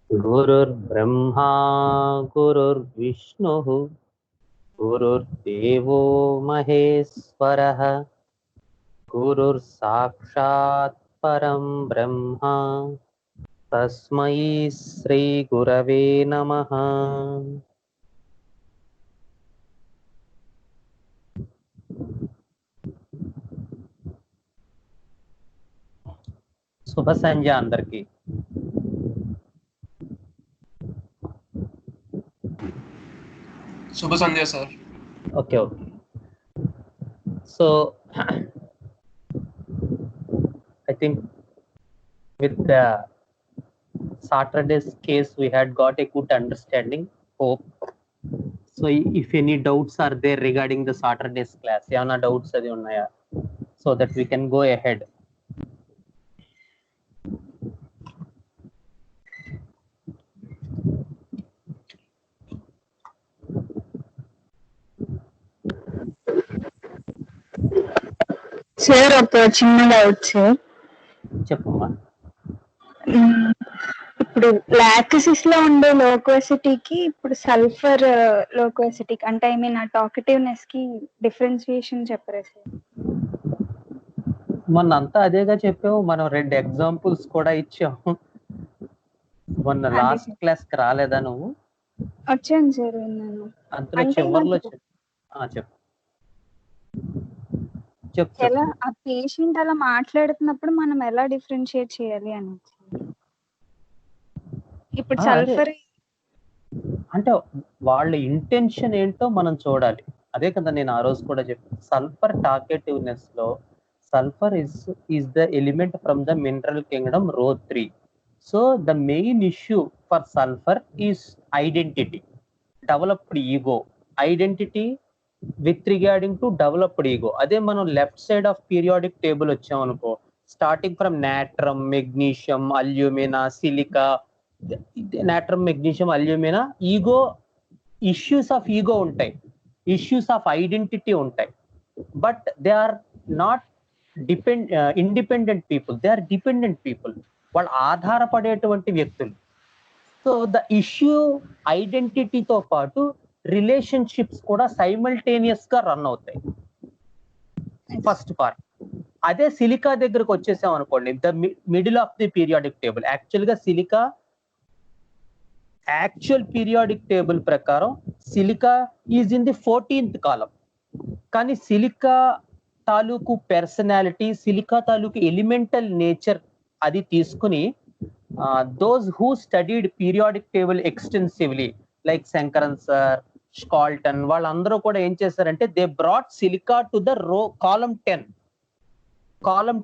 गुरुर्ब्रह्मा गुरुर्विष्णुः गुरुर्देवो महेश्वरः गुरुर्साक्षात् परं ब्रह्म तस्मै श्री गुरवे नमः। శుభ సంధ్య అందరికి. శుభ సంధ్య sir. Okay. So I think with the Saturday's case we had got a good understanding. Hope. So if any doubts are there regarding the Saturday's class, yana doubts adi unnaya, so that we can go ahead. Sir ఒక చిన్న doubt sir. చెప్పమ్మా. ఇప్పుడు లాక్సిస్ లో ఉండే లోకోసిటీకి ఇప్పుడు sulphur లోకోసిటీకి అంటే I mean ఆ టాకటివ్నెస్ కి డిఫరెన్షియేషన్ చెప్పరా సార్? మొన్న అంతా అదేగా చెప్పాము, మనం 2 ఎగ్జాంపుల్స్ కూడా ఇచ్చాము. మొన్న లాస్ట్ క్లాస్ కి రాలేదా నువ్వు? వచ్చాను సార్. నేను అందులో చివర్లో చెప్పు. ఎలా ఆ పేషెంట్ అలా మాట్లాడుతున్నప్పుడు మనం ఎలా డిఫరెన్షియేట్ చేయాలి అని. ఇప్పుడు సల్ఫర్ అంటే వాళ్ళ ఇంటెన్షన్ ఏంటో మనం చూడాలి. అదే కదా నేను ఆ రోజు కూడా చెప్పాను. సల్ఫర్ టాకెటివ్నెస్ లో sulphur is the element from the mineral kingdom row 3. So the main issue for sulfur is identity, developed ego, identity with regarding to developed ego. అదే మనం left side of periodic table వచ్చాం అనుకో, starting from natrium, magnesium, alumina, silica, natrium, magnesium, alumina, ego, issues of ego ఉంటాయి, issues of identity ఉంటాయి. But they are not independent people, they are dependent people. వాళ్ళు ఆధారపడేటువంటి వ్యక్తులు. So the issue ఐడెంటిటీతో పాటు relationships కూడా simultaneous గా run అవుతాయి. First part. అదే సిలికా దగ్గరకు వచ్చేసాం అనుకోండి, the middle of the periodic table. Actual గా సిలికా యాక్చువల్ పీరియాడిక్ టేబుల్ ప్రకారం silica is in the 14th కాలం. కానీ సిలికా తాలూకు పర్సనాలిటీ, సిలికా తాలూకు ఎలిమెంటల్ నేచర్ అది తీసుకుని those who studied periodic table extensively like Sankalpa sir, Scholten, వాళ్ళందరూ కూడా ఏం చేశారంటే they brought silica to the column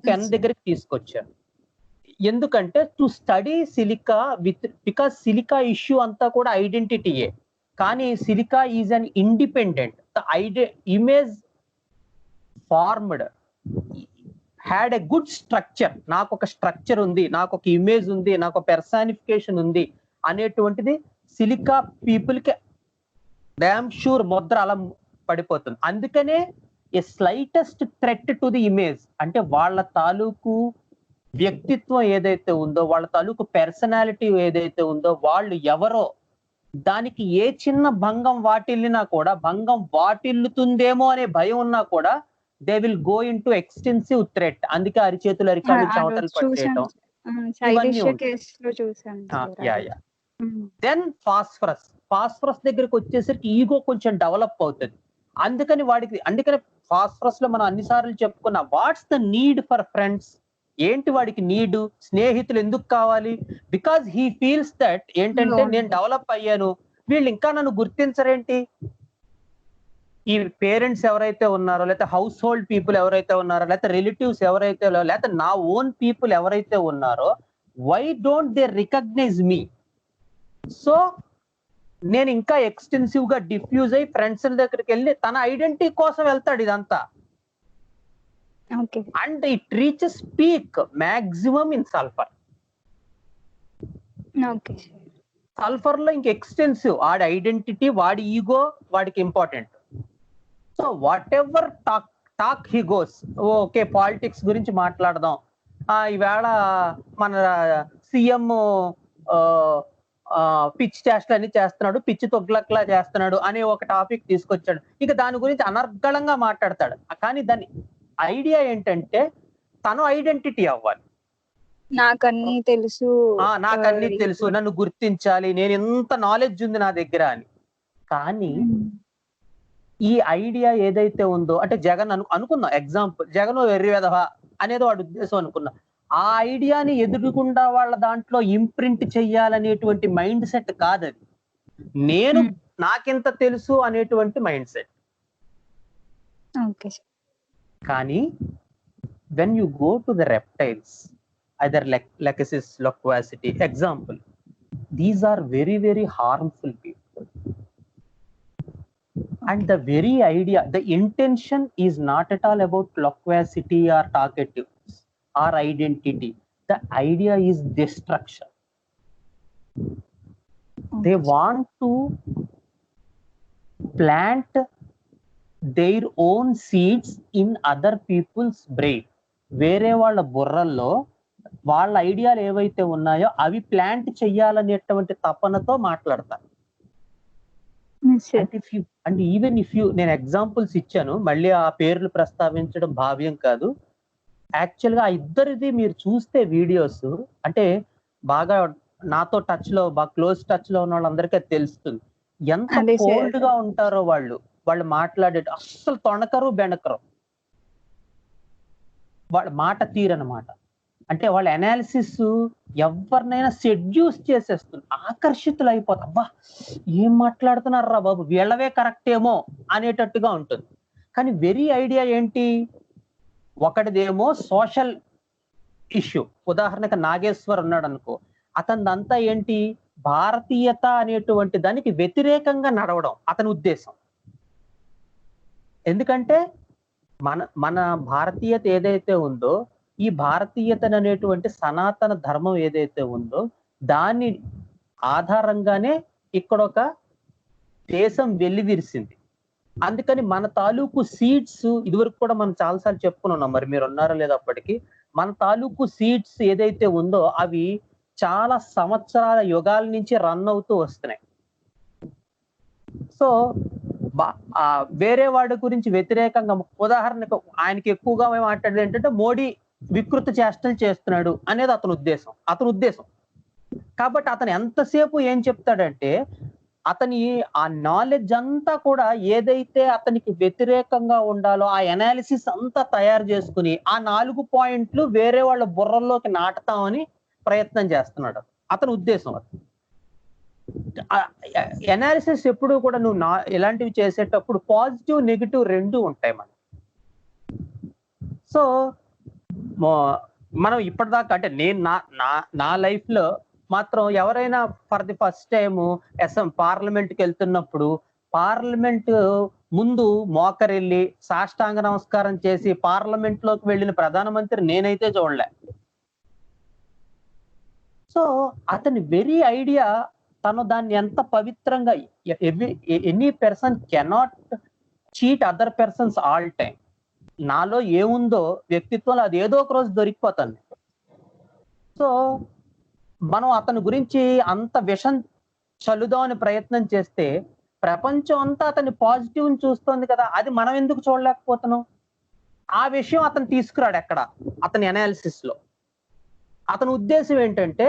10 దగ్గరికి తీసుకొచ్చారు. ఎందుకంటే to study silica because silica issue అంతా కూడా ఐడెంటిటీయే. కానీ silica is an independent. The image formed had a good structure. నాకు ఒక స్ట్రక్చర్ ఉంది, నాకు ఒక ఇమేజ్ ఉంది, నాకు ఒక పెర్సానిఫికేషన్ ఉంది అనేటువంటిది సిలికా పీపుల్ కి డామ్ షూర్ ముద్ర అలా పడిపోతుంది. అందుకనే a slightest threat to the image, అంటే వాళ్ళ తాలూకు వ్యక్తిత్వం ఏదైతే ఉందో, వాళ్ళ తాలూకు పర్సనాలిటీ ఏదైతే ఉందో, వాళ్ళు ఎవరో దానికి ఏ చిన్న భంగం వాటిల్లినా కూడా, భంగం వాటిల్లుతుందేమో అనే భయం ఉన్నా కూడా they will go in to extensive threat. అందుకే అరిచేతులు, అరికాలు, చెమటలు పట్టేయటం ఇవన్నీ ఉంటాయి. దెన్ ఫాస్ఫరస్ దగ్గరికి వచ్చేసరికి ఈగో కొంచెం డెవలప్ అవుతుంది. అందుకని ఫాస్ఫరస్ లో మనం అన్నిసార్లు చెప్పుకున్న what's the need for friends, ఏంటి వాడికి నీడ్, స్నేహితులు ఎందుకు కావాలి? బికాజ్ హీ ఫీల్స్ దట్ ఏంటంటే నేను డెవలప్ అయ్యాను, వీళ్ళు ఇంకా నన్ను గుర్తించరేంటి, ఈ పేరెంట్స్ ఎవరైతే ఉన్నారో, లేకపోతే హౌస్ హోల్డ్ పీపుల్ ఎవరైతే ఉన్నారో, లేకపోతే రిలేటివ్స్ ఎవరైతే, లేకపోతే నా ఓన్ పీపుల్ ఎవరైతే ఉన్నారో, why don't they recognise me? So నేను ఇంకా ఎక్స్టెన్సివ్ గా డిఫ్యూజ్ అయ్యి ఫ్రెండ్స్ దగ్గరికి వెళ్ళి తన ఐడెంటిటీ కోసం వెళ్తాడు ఇదంతా. And it reaches peak maximum in sulphur. Sulphur లో ఇంక ఎక్స్టెన్సివ్ వాడి ఐడెంటిటీ, వాడి ఈగో వాడికి important. So what ever talk he goes, okay politics గురించి మాట్లాడదాం, ఈవేళ మన సీఎం పిచ్చి చేష్టలన్నీ చేస్తున్నాడు, పిచ్చి తొగ్లక్లా చేస్తున్నాడు అనే ఒక టాపిక్ తీసుకొచ్చాడు. ఇక దాని గురించి అనర్గళంగా మాట్లాడతాడు. కానీ దాని ఐడియా ఏంటంటే తను ఐడెంటిటీ అవ్వాలి. నాకన్నీ తెలుసు, నాకన్నీ తెలుసు, నన్ను గుర్తించాలి, నేను ఎంత నాలెడ్జ్ ఉంది నా దగ్గర అని. కానీ ఈ ఐడియా ఏదైతే ఉందో, అంటే జగన్ అనుకుందాం ఎగ్జాంపుల్, జగన్ వెర్రి వెధవా అనేది వాడి ఉద్దేశం అనుకున్నా. ఆ ఐడియాని ఎదురుగుండా వాళ్ళ దాంట్లో ఇంప్రింట్ చెయ్యాలనేటువంటి మైండ్ సెట్ కాదది. నేను నాకింత తెలుసు అనేటువంటి మైండ్ సెట్. కానీ when you go to the reptiles, either Lachesis, loquacity, example, these are very, very harmful people. And the very idea, the intention is not at all about loquacity or talkativeness or identity. The idea is destruction. They want to plant their own seeds in other people's brain. వేరే వాళ్ళ బుర్రల్లో వాళ్ళ ఐడియాలు ఏవైతే ఉన్నాయో అవి plant చెయ్యాలనేటువంటి తపనతో మాట్లాడతారు. And even if you, నేను ఎగ్జాంపుల్స్ ఇచ్చాను, మళ్ళీ ఆ పేర్లు ప్రస్తావించడం భావ్యం కాదు. యాక్చువల్ గా ఆ ఇద్దరిది మీరు చూస్తే వీడియోస్, అంటే బాగా నాతో టచ్ లో, బాగా క్లోజ్ టచ్ లో ఉన్న వాళ్ళందరికీ అది తెలుస్తుంది ఎంత కోల్డ్ గా ఉంటారో వాళ్ళు మాట్లాడే, అస్సలు తొణకరు బెణకరు. వాళ్ళ మాట తీరనమాట. అంటే వాళ్ళ అనాలిసిస్ ఎవరినైనా సెడ్యూస్ చేసేస్తుంది, ఆకర్షితులు అయిపోతారు. అబ్బా ఏం మాట్లాడుతున్నారా బాబు, వీళ్ళవే కరెక్ట్ ఏమో అనేటట్టుగా ఉంటుంది. కానీ వెరీ ఐడియా ఏంటి, ఒకటిదేమో సోషల్ ఇష్యూ. ఉదాహరణకు నాగేశ్వర్ ఉన్నాడు అనుకో, అతనిదంతా ఏంటి, భారతీయత అనేటువంటి దానికి వ్యతిరేకంగా నడవడం అతని ఉద్దేశం. ఎందుకంటే మన భారతీయత ఏదైతే ఉందో, ఈ భారతీయత అనేటువంటి సనాతన ధర్మం ఏదైతే ఉందో దాని ఆధారంగానే ఇక్కడ ఒక దేశం వెల్లివిరిసింది. అందుకని మన తాలూకు సీడ్స్, ఇదివరకు కూడా మనం చాలాసార్లు చెప్పుకున్నాం, మరి మీరు ఉన్నారో లేదో అప్పటికి, మన తాలూకు సీడ్స్ ఏదైతే ఉందో అవి చాలా సంవత్సరాల యుగాల నుంచి రన్ అవుతూ వస్తున్నాయి. సో వేరే వాడి గురించి వ్యతిరేకంగా, ఉదాహరణకు ఆయనకి ఎక్కువగా మాట్లాడేది ఏంటంటే మోడీ వికృత చేష్టలు చేస్తున్నాడు అనేది అతని ఉద్దేశం. కాబట్టి అతను ఎంతసేపు ఏం చెప్తాడంటే, అతని ఆ నాలెడ్జ్ అంతా కూడా ఏదైతే అతనికి వ్యతిరేకంగా ఉండాలో ఆ అనాలిసిస్ అంతా తయారు చేసుకుని ఆ 4 పాయింట్లు వేరే వాళ్ళ బుర్రల్లోకి నాటుతామని ప్రయత్నం చేస్తున్నాడు. అతని ఉద్దేశం అది. అనాలిసిస్ ఎప్పుడు కూడా నువ్వు ఇలాంటివి చేసేటప్పుడు పాజిటివ్ నెగిటివ్ రెండు ఉంటాయి మనకి. సో మనం ఇప్పటిదాకా, అంటే నేను నా లైఫ్ లో మాత్రం ఎవరైనా ఫర్ ది ఫస్ట్ టైం పార్లమెంట్కి వెళ్తున్నప్పుడు, పార్లమెంట్ ముందు మోకరెళ్ళి సాష్టాంగ నమస్కారం చేసి పార్లమెంట్ లోకి వెళ్ళిన ప్రధానమంత్రి నేనైతే చూడలే. సో అతని వెరీ ఐడియా, తను దాన్ని ఎంత పవిత్రంగా, any person cannot cheat other persons all time. నాలో ఏముందో వ్యక్తిత్వంలో అది ఏదో ఒక రోజు దొరికిపోతుంది. సో మనం అతని గురించి అంత విషం చల్లుదామని ప్రయత్నం చేస్తే ప్రపంచం అంతా అతని పాజిటివ్ చూస్తోంది కదా, అది మనం ఎందుకు చూడలేకపోతున్నాం? ఆ విషయం అతను తీసుకురాడు ఎక్కడ, అతని అనాలిసిస్ లో. అతని ఉద్దేశం ఏంటంటే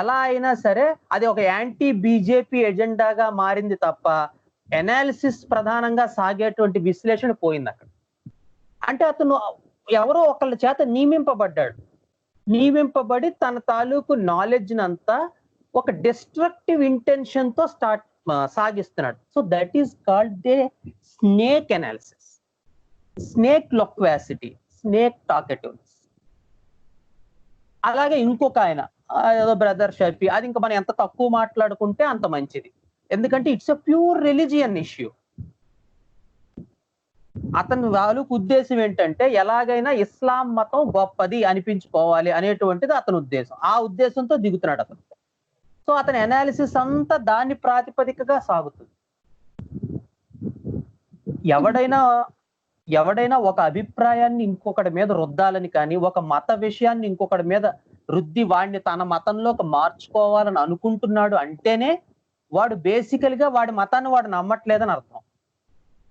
ఎలా అయినా సరే అది ఒక యాంటీ బీజేపీ ఎజెండాగా మారింది తప్ప అనాలిసిస్ ప్రధానంగా సాగేటువంటి విశ్లేషణ పోయింది అక్కడ. అంటే అతను ఎవరో ఒకళ్ళ చేత నియమింపబడి తన తాలూకు నాలెడ్జ్ నంతా ఒక డిస్ట్రక్టివ్ ఇంటెన్షన్ తో సాగిస్తున్నాడు. So that is called the snake analysis, snake loquacity, snake talkativeness. అలాగే ఇంకొక ఆయన ఏదో బ్రదర్ షఫీ, అది ఇంకా మనం ఎంత తక్కువ మాట్లాడుకుంటే అంత మంచిది. ఎందుకంటే it's a pure religion issue. అతని వాళ్ళకు ఉద్దేశం ఏంటంటే ఎలాగైనా ఇస్లాం మతం గొప్పది అనిపించుకోవాలి అనేటువంటిది అతని ఉద్దేశం. ఆ ఉద్దేశంతో దిగుతున్నాడు అతను. సో అతని అనాలిసిస్ అంతా దాని ప్రాతిపదికగా సాగుతుంది. ఎవడైనా ఎవడైనా ఒక అభిప్రాయాన్ని ఇంకొకటి మీద రుద్దాలని కానీ, ఒక మత విషయాన్ని ఇంకొకటి మీద రుద్ది వాడిని తన మతంలోకి మార్చుకోవాలని అనుకుంటున్నాడు అంటేనే వాడు బేసికల్ గా వాడి మతాన్ని వాడు నమ్మట్లేదని అర్థం.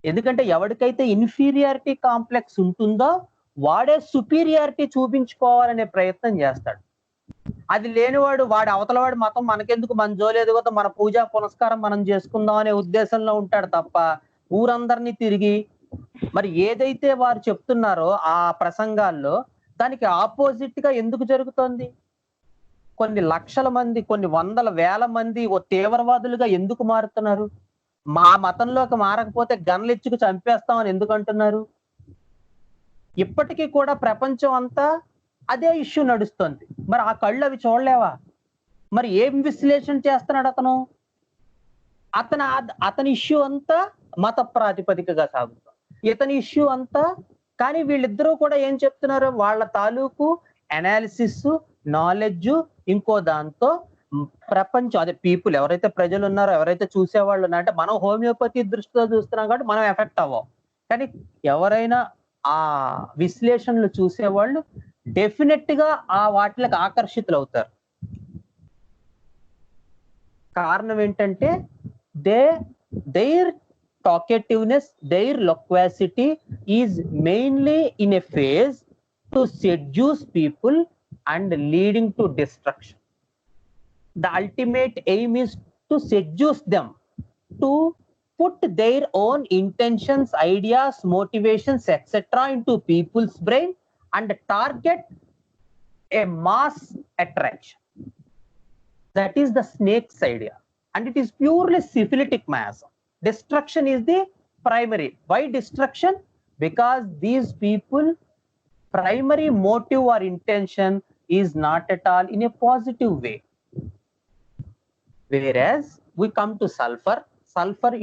ఎందుకంటే ఎవరికైతే ఇన్ఫీరియారిటీ కాంప్లెక్స్ ఉంటుందో వాడే సుపీరియారిటీ చూపించుకోవాలనే ప్రయత్నం చేస్తాడు. అది లేనివాడు వాడి అవతల వాడి మతం మనకెందుకు, మన జోలేదు కదా, మన పూజా పునస్కారం మనం చేసుకుందాం అనే ఉద్దేశంలో ఉంటాడు తప్ప ఊరందరినీ తిరిగి మరి ఏదైతే వారు చెప్తున్నారో ఆ ప్రసంగాల్లో దానికి ఆపోజిట్ గా ఎందుకు జరుగుతోంది? కొన్ని లక్షల మంది, కొన్ని వందల వేల మంది ఓ తీవ్రవాదులుగా ఎందుకు మారుతున్నారు? మా మతంలోకి మారకపోతే గన్లెచ్చుకు చంపేస్తామని ఎందుకు అంటున్నారు? ఇప్పటికీ కూడా ప్రపంచం అంతా అదే ఇష్యూ నడుస్తుంది. మరి ఆ కళ్ళు అవి చూడలేవా? మరి ఏం విశ్లేషణ చేస్తున్నాడు అతను? అతని ఇష్యూ అంతా మత ప్రాతిపదికగా సాగుతుంది. ఇతని ఇష్యూ అంతా, కానీ వీళ్ళిద్దరూ కూడా ఏం చెప్తున్నారు? వాళ్ళ తాలూకు అనాలిసిస్, నాలెడ్జ్ ఇంకో దాంతో ప్రపంచం, అదే పీపుల్ ఎవరైతే ప్రజలు ఉన్నారో, ఎవరైతే చూసేవాళ్ళు ఉన్నారో, అంటే మనం హోమియోపతి దృష్టితో చూస్తున్నాం కాబట్టి మనం ఎఫెక్ట్ అవ్వం. కానీ ఎవరైనా ఆ విశ్లేషణలు చూసేవాళ్ళు డెఫినెట్ గా ఆ వాటికి ఆకర్షితులు అవుతారు. కారణం ఏంటంటే their talkativeness, their loquacity is mainly in a phase to seduce people and leading to destruction. The ultimate aim is to seduce them, to put their own intentions, ideas, motivations, etc. into people's brain and target a mass attraction. That is the snake's idea, and it is purely syphilitic miasm. Destruction is the primary. Why destruction? Because these people primary motive or intention is not at all in a positive way. Whereas we come to sulfur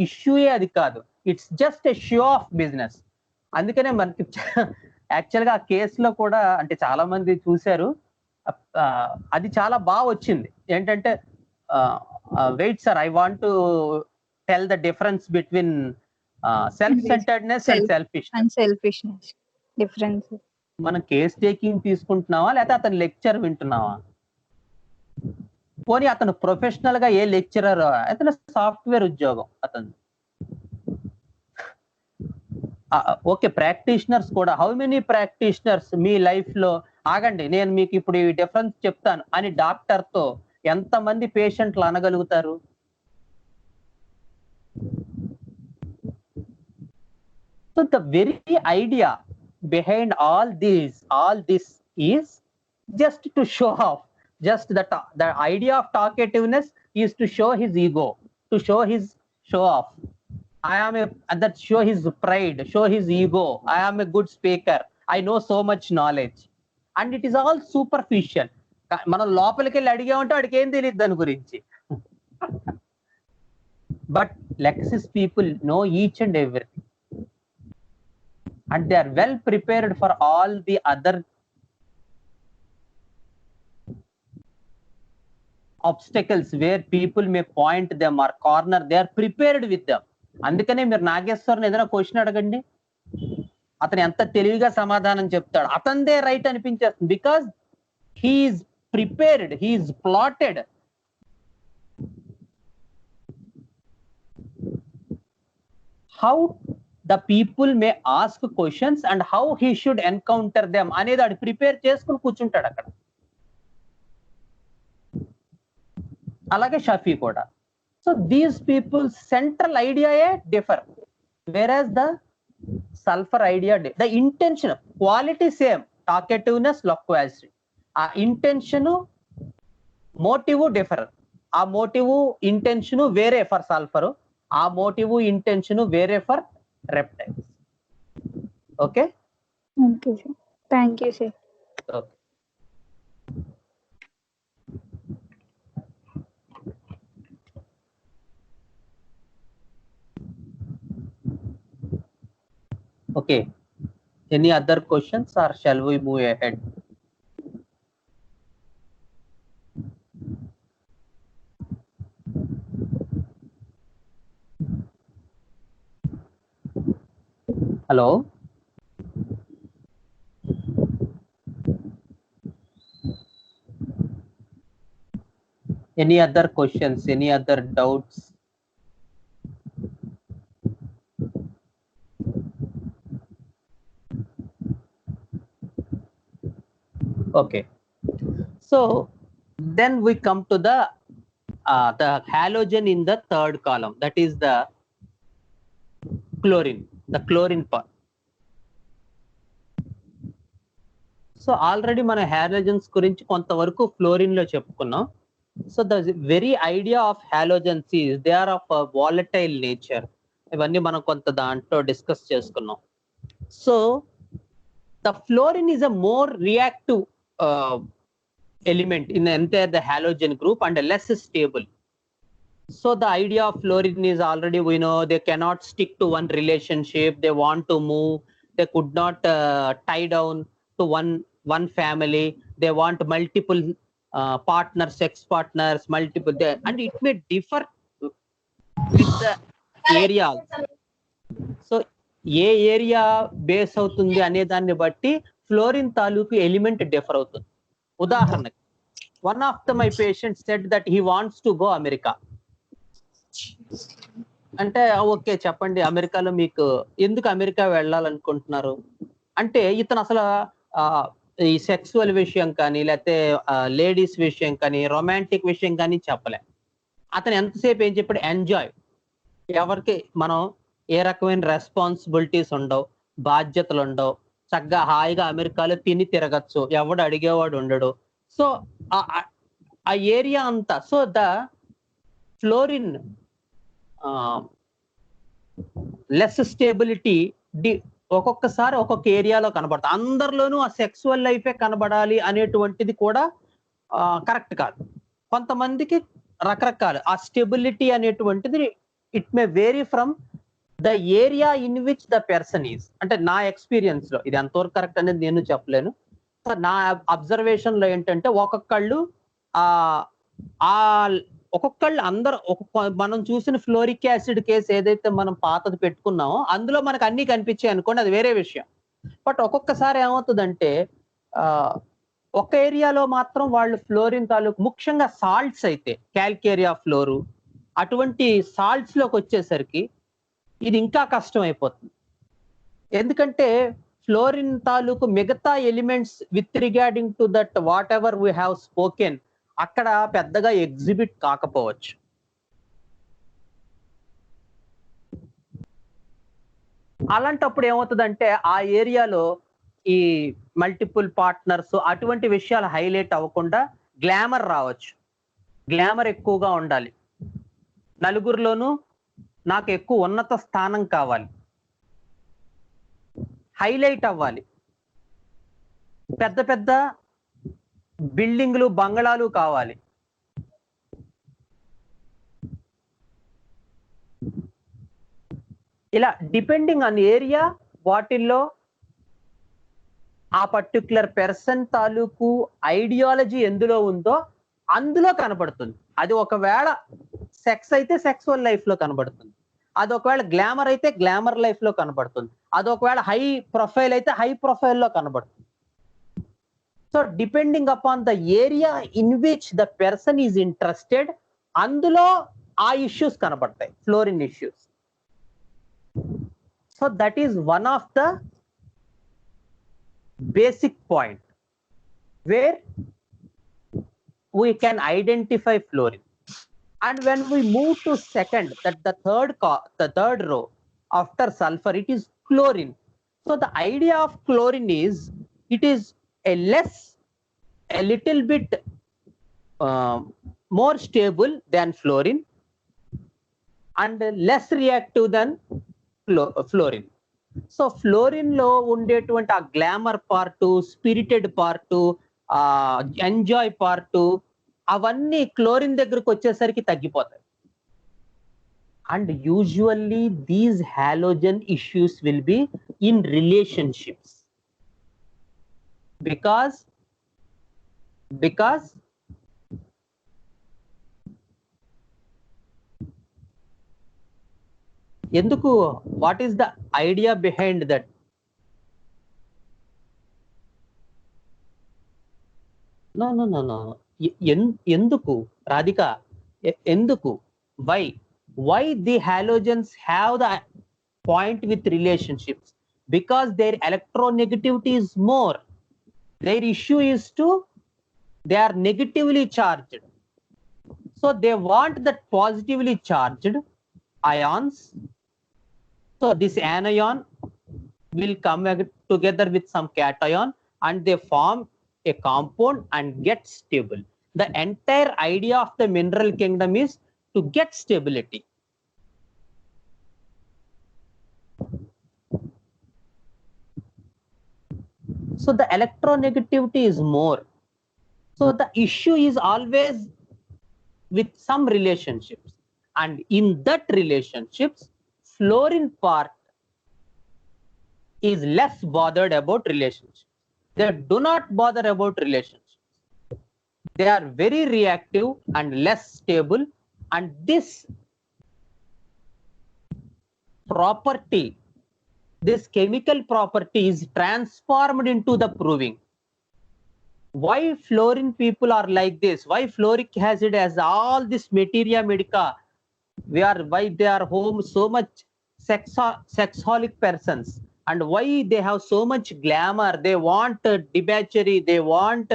issue అది కాదు, it's just a show off business. అందుకనే మనకి actual గా ఆ కేసులో కూడా అంటే చాలా మంది చూశారు, అది చాలా బాగా వచ్చింది. ఏంటంటే wait sir, I want to tell the difference between self centredness and selfishness difference. మనం కేస్ టేకింగ్ తీసుకుంటున్నావా లేకపోతే అతని లెక్చర్ వింటున్నావా? పోనీ అతను ప్రొఫెషనల్ గా ఏ లెక్చరర్, అతను సాఫ్ట్వేర్ ఉద్యోగం అతను. ఓకే, ప్రాక్టీషనర్స్ కూడా, how many practitioners me life లో, ఆగండి నేను మీకు ఇప్పుడు ఈ డిఫరెన్స్ చెప్తాను అని డాక్టర్ తో ఎంతమంది పేషెంట్లు అనగలుగుతారు? So the very idea behind all this is just to show off. Just the idea of talkativeness is to show his ego, to show off. That show his pride, show his ego. I am a good speaker, I know so much knowledge, and it is all superficial. మనం లోపలికి వెళ్ళి అడిగామంటే వాడికి ఏం తెలియదు దాని గురించి. But Lexis people know each and everything, and they are well prepared for all the other obstacles where people may point them or corner. They are prepared with them. అందుకనే మీరు నాగేశ్వర్ని ఏదైనా క్వశ్చన్ అడగండి, అతను ఎంత తెలివిగా సమాధానం చెప్తాడు, అతనిదే రైట్ అనిపించేస్తుంది. Because he's prepared, he's plotted. How the people may ask questions and how he should encounter them అనేది అది ప్రిపేర్ చేసుకుని కూర్చుంటాడు అక్కడ. అలాగే షఫీ కూడా. సో దీస్ పీపుల్ సెంట్రల్ ఐడియాయే differ, whereas the sulphur idea, the intention quality same, talkativeness, loquacity. ఆ intention motive differ. ఆ మోటివ్ ఇంటెన్షన్ వేరే ఫర్ సల్ఫర్, ఆ మోటివ్ ఇంటెన్షన్ వేరే for reptiles. Okay sir, thank you sir. Okay. Okay, any other questions or shall we move ahead? Hello. Any other questions? Any other doubts? Okay. So then we come to the halogen in the third column. That is the chlorine part. So already మన halogens గురించి కొంతవరకు fluorine లో చెప్పుకున్నాం. So the very idea of halogens is they are of volatile nature. ఇవన్నీ మనం కొంత దాంట్లో discuss చేసుకున్నాం. So the fluorine is a more reactive element in the entire the halogen group and less stable. So the idea of fluorine is already, we know they cannot stick to one relationship. They want to move. They could not tie down to one family. They want multiple partners, sex partners, multiple, and it may differ with the area also. So A area base అవుతుంది అనే దాన్ని బట్టి fluorine తాలూకు element differ అవుతుంది. ఉదాహరణకి one of my patient said that he wants to go America. అంటే okay చెప్పండి, అమెరికాలో మీకు ఎందుకు అమెరికా వెళ్ళాలనుకుంటున్నారు అంటే, ఇతను అసలు ఈ సెక్సువల్ విషయం కానీ లేకపోతే లేడీస్ విషయం కానీ రొమాంటిక్ విషయం కానీ చెప్పలే. అతను ఎంతసేపు ఏం చెప్పాడు, ఎంజాయ్. ఎవరికి మనం ఏ రకమైన రెస్పాన్సిబిలిటీస్ ఉండవు, బాధ్యతలు ఉండవు, చక్కగా హాయిగా అమెరికాలో తిని తిరగచ్చు, ఎవడు అడిగేవాడు ఉండడు. సో ఆ ఏరియా అంతా. So the fluorine less stability ఒక్కొక్కసారి ఒక్కొక్క ఏరియాలో కనబడుతుంది. అందరిలోనూ ఆ సెక్సువల్ లైఫే కనబడాలి అనేటువంటిది కూడా కరెక్ట్ కాదు. కొంతమందికి రకరకాల ఆ స్టెబిలిటీ అనేటువంటిది it may vary from the area in which the person is. అంటే నా ఎక్స్పీరియన్స్ లో ఇది ఎంతవరకు కరెక్ట్ అనేది నేను చెప్పలేను. నా అబ్జర్వేషన్ లో ఏంటంటే ఒక్కొక్కళ్ళు ఒక్కొక్కళ్ళు అందరూ మనం చూసిన ఫ్లోరిక్ యాసిడ్ కేసు ఏదైతే మనం పాతది పెట్టుకున్నామో అందులో మనకు అన్ని కనిపించాయి అనుకోండి, అది వేరే విషయం. బట్ ఒక్కొక్కసారి ఏమవుతుందంటే ఒక ఏరియాలో మాత్రం వాళ్ళు ఫ్లోరిన్ తాలూకు ముఖ్యంగా సాల్ట్స్ అయితే క్యాల్కేరియా ఫ్లోరు అటువంటి సాల్ట్స్ లోకి వచ్చేసరికి ఇది ఇంకా కష్టం అయిపోతుంది. ఎందుకంటే ఫ్లోరిన్ తాలూకు మిగతా elements with regarding to that what ever we have spoken అక్కడ పెద్దగా ఎగ్జిబిట్ కాకపోవచ్చు. అలాంటప్పుడు ఏమవుతుందంటే ఆ ఏరియాలో ఈ మల్టిపుల్ పార్ట్నర్స్ అటువంటి విషయాలు హైలైట్ అవ్వకుండా గ్లామర్ రావచ్చు. గ్లామర్ ఎక్కువగా ఉండాలి, నలుగురిలోనూ నాకు ఎక్కువ ఉన్నత స్థానం కావాలి, హైలైట్ అవ్వాలి, పెద్ద పెద్ద బిల్డింగ్లు బంగళాలు కావాలి. ఇలా డిపెండింగ్ ఆన్ ఏరియా వాటిల్లో ఆ పర్టిక్యులర్ పర్సన్ తాలూకు ఐడియాలజీ ఎందులో ఉందో అందులో కనబడుతుంది. అది ఒకవేళ సెక్స్ అయితే సెక్సువల్ లైఫ్ లో కనబడుతుంది, అది ఒకవేళ గ్లామర్ అయితే గ్లామర్ లైఫ్ లో కనబడుతుంది, అది ఒకవేళ హై ప్రొఫైల్ అయితే హై ప్రొఫైల్ లో కనబడుతుంది. So depending upon the area in which the person is interested అందులో ఆ ఇష్యూస్ కనబడతాయి, fluorine issues. So that is one of the basic point where we can identify fluorine. And when we move to second, that the third row after sulfur, it is chlorine. So the idea of chlorine is it is a little bit more stable than fluorine and less reactive than fluorine. So fluorine లో ఉండేటువంటి ఆ glamour part, spirited part, enjoy part అవన్నీ chlorine దగ్గరకు వచ్చేసరికి తగ్గిపోతాయి. And usually these halogen issues will be in relationships because ఎందుకు, what is the idea behind that? No ఎందుకు Radhika, enduku? Why the halogens have the point with relationships? Because their electronegativity is more. Their issue is they are negatively charged. So they want that positively charged ions. So this anion will come together with some cation and they form a compound and get stable. The entire idea of the mineral kingdom is to get stability. So the electronegativity is more. So the issue is always with some relationships, and in that relationships, fluorine part is less bothered about relationships. They do not bother about relationships. They are very reactive and less stable, and this property, this chemical property is transformed into the proving. Why fluorine people are like this? Why fluoric acid has all this materia medica? Why they are home so much sexaholic persons, and why they have so much glamour? They want debauchery, they want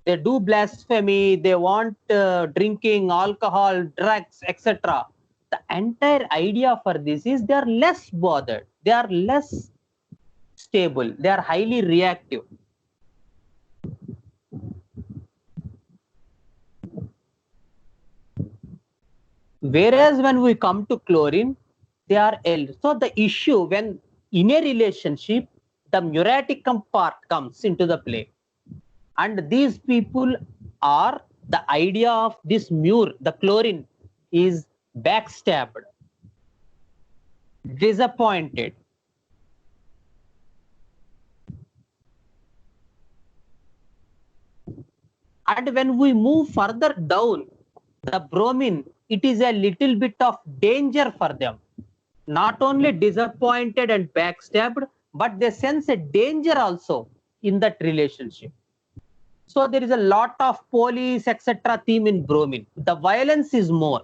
they do blasphemy, they want drinking alcohol, drugs, etc. The entire idea for this is they are less bothered, they are less stable, they are highly reactive. Whereas when we come to chlorine, they are L. So the issue when in a relationship, the muriaticum part comes into the play. And these people are, the idea of this mure, the chlorine, is backstabbed, disappointed. And when we move further down, the bromine, it is a little bit of danger for them. Not only disappointed and backstabbed, but they sense a danger also in that relationship. So there is a lot of police, etc. theme in bromine. The violence is more.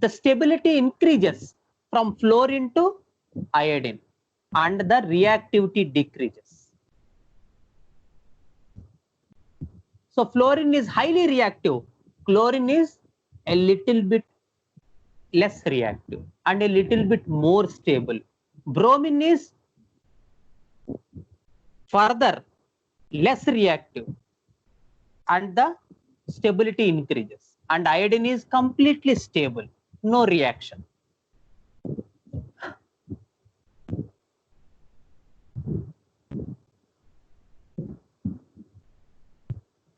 The stability increases from fluorine to iodine, and the reactivity decreases. So fluorine is highly reactive. Chlorine is a little bit less reactive and a little bit more stable. Bromine is further less reactive and the stability increases. And iodine is completely stable, no reaction.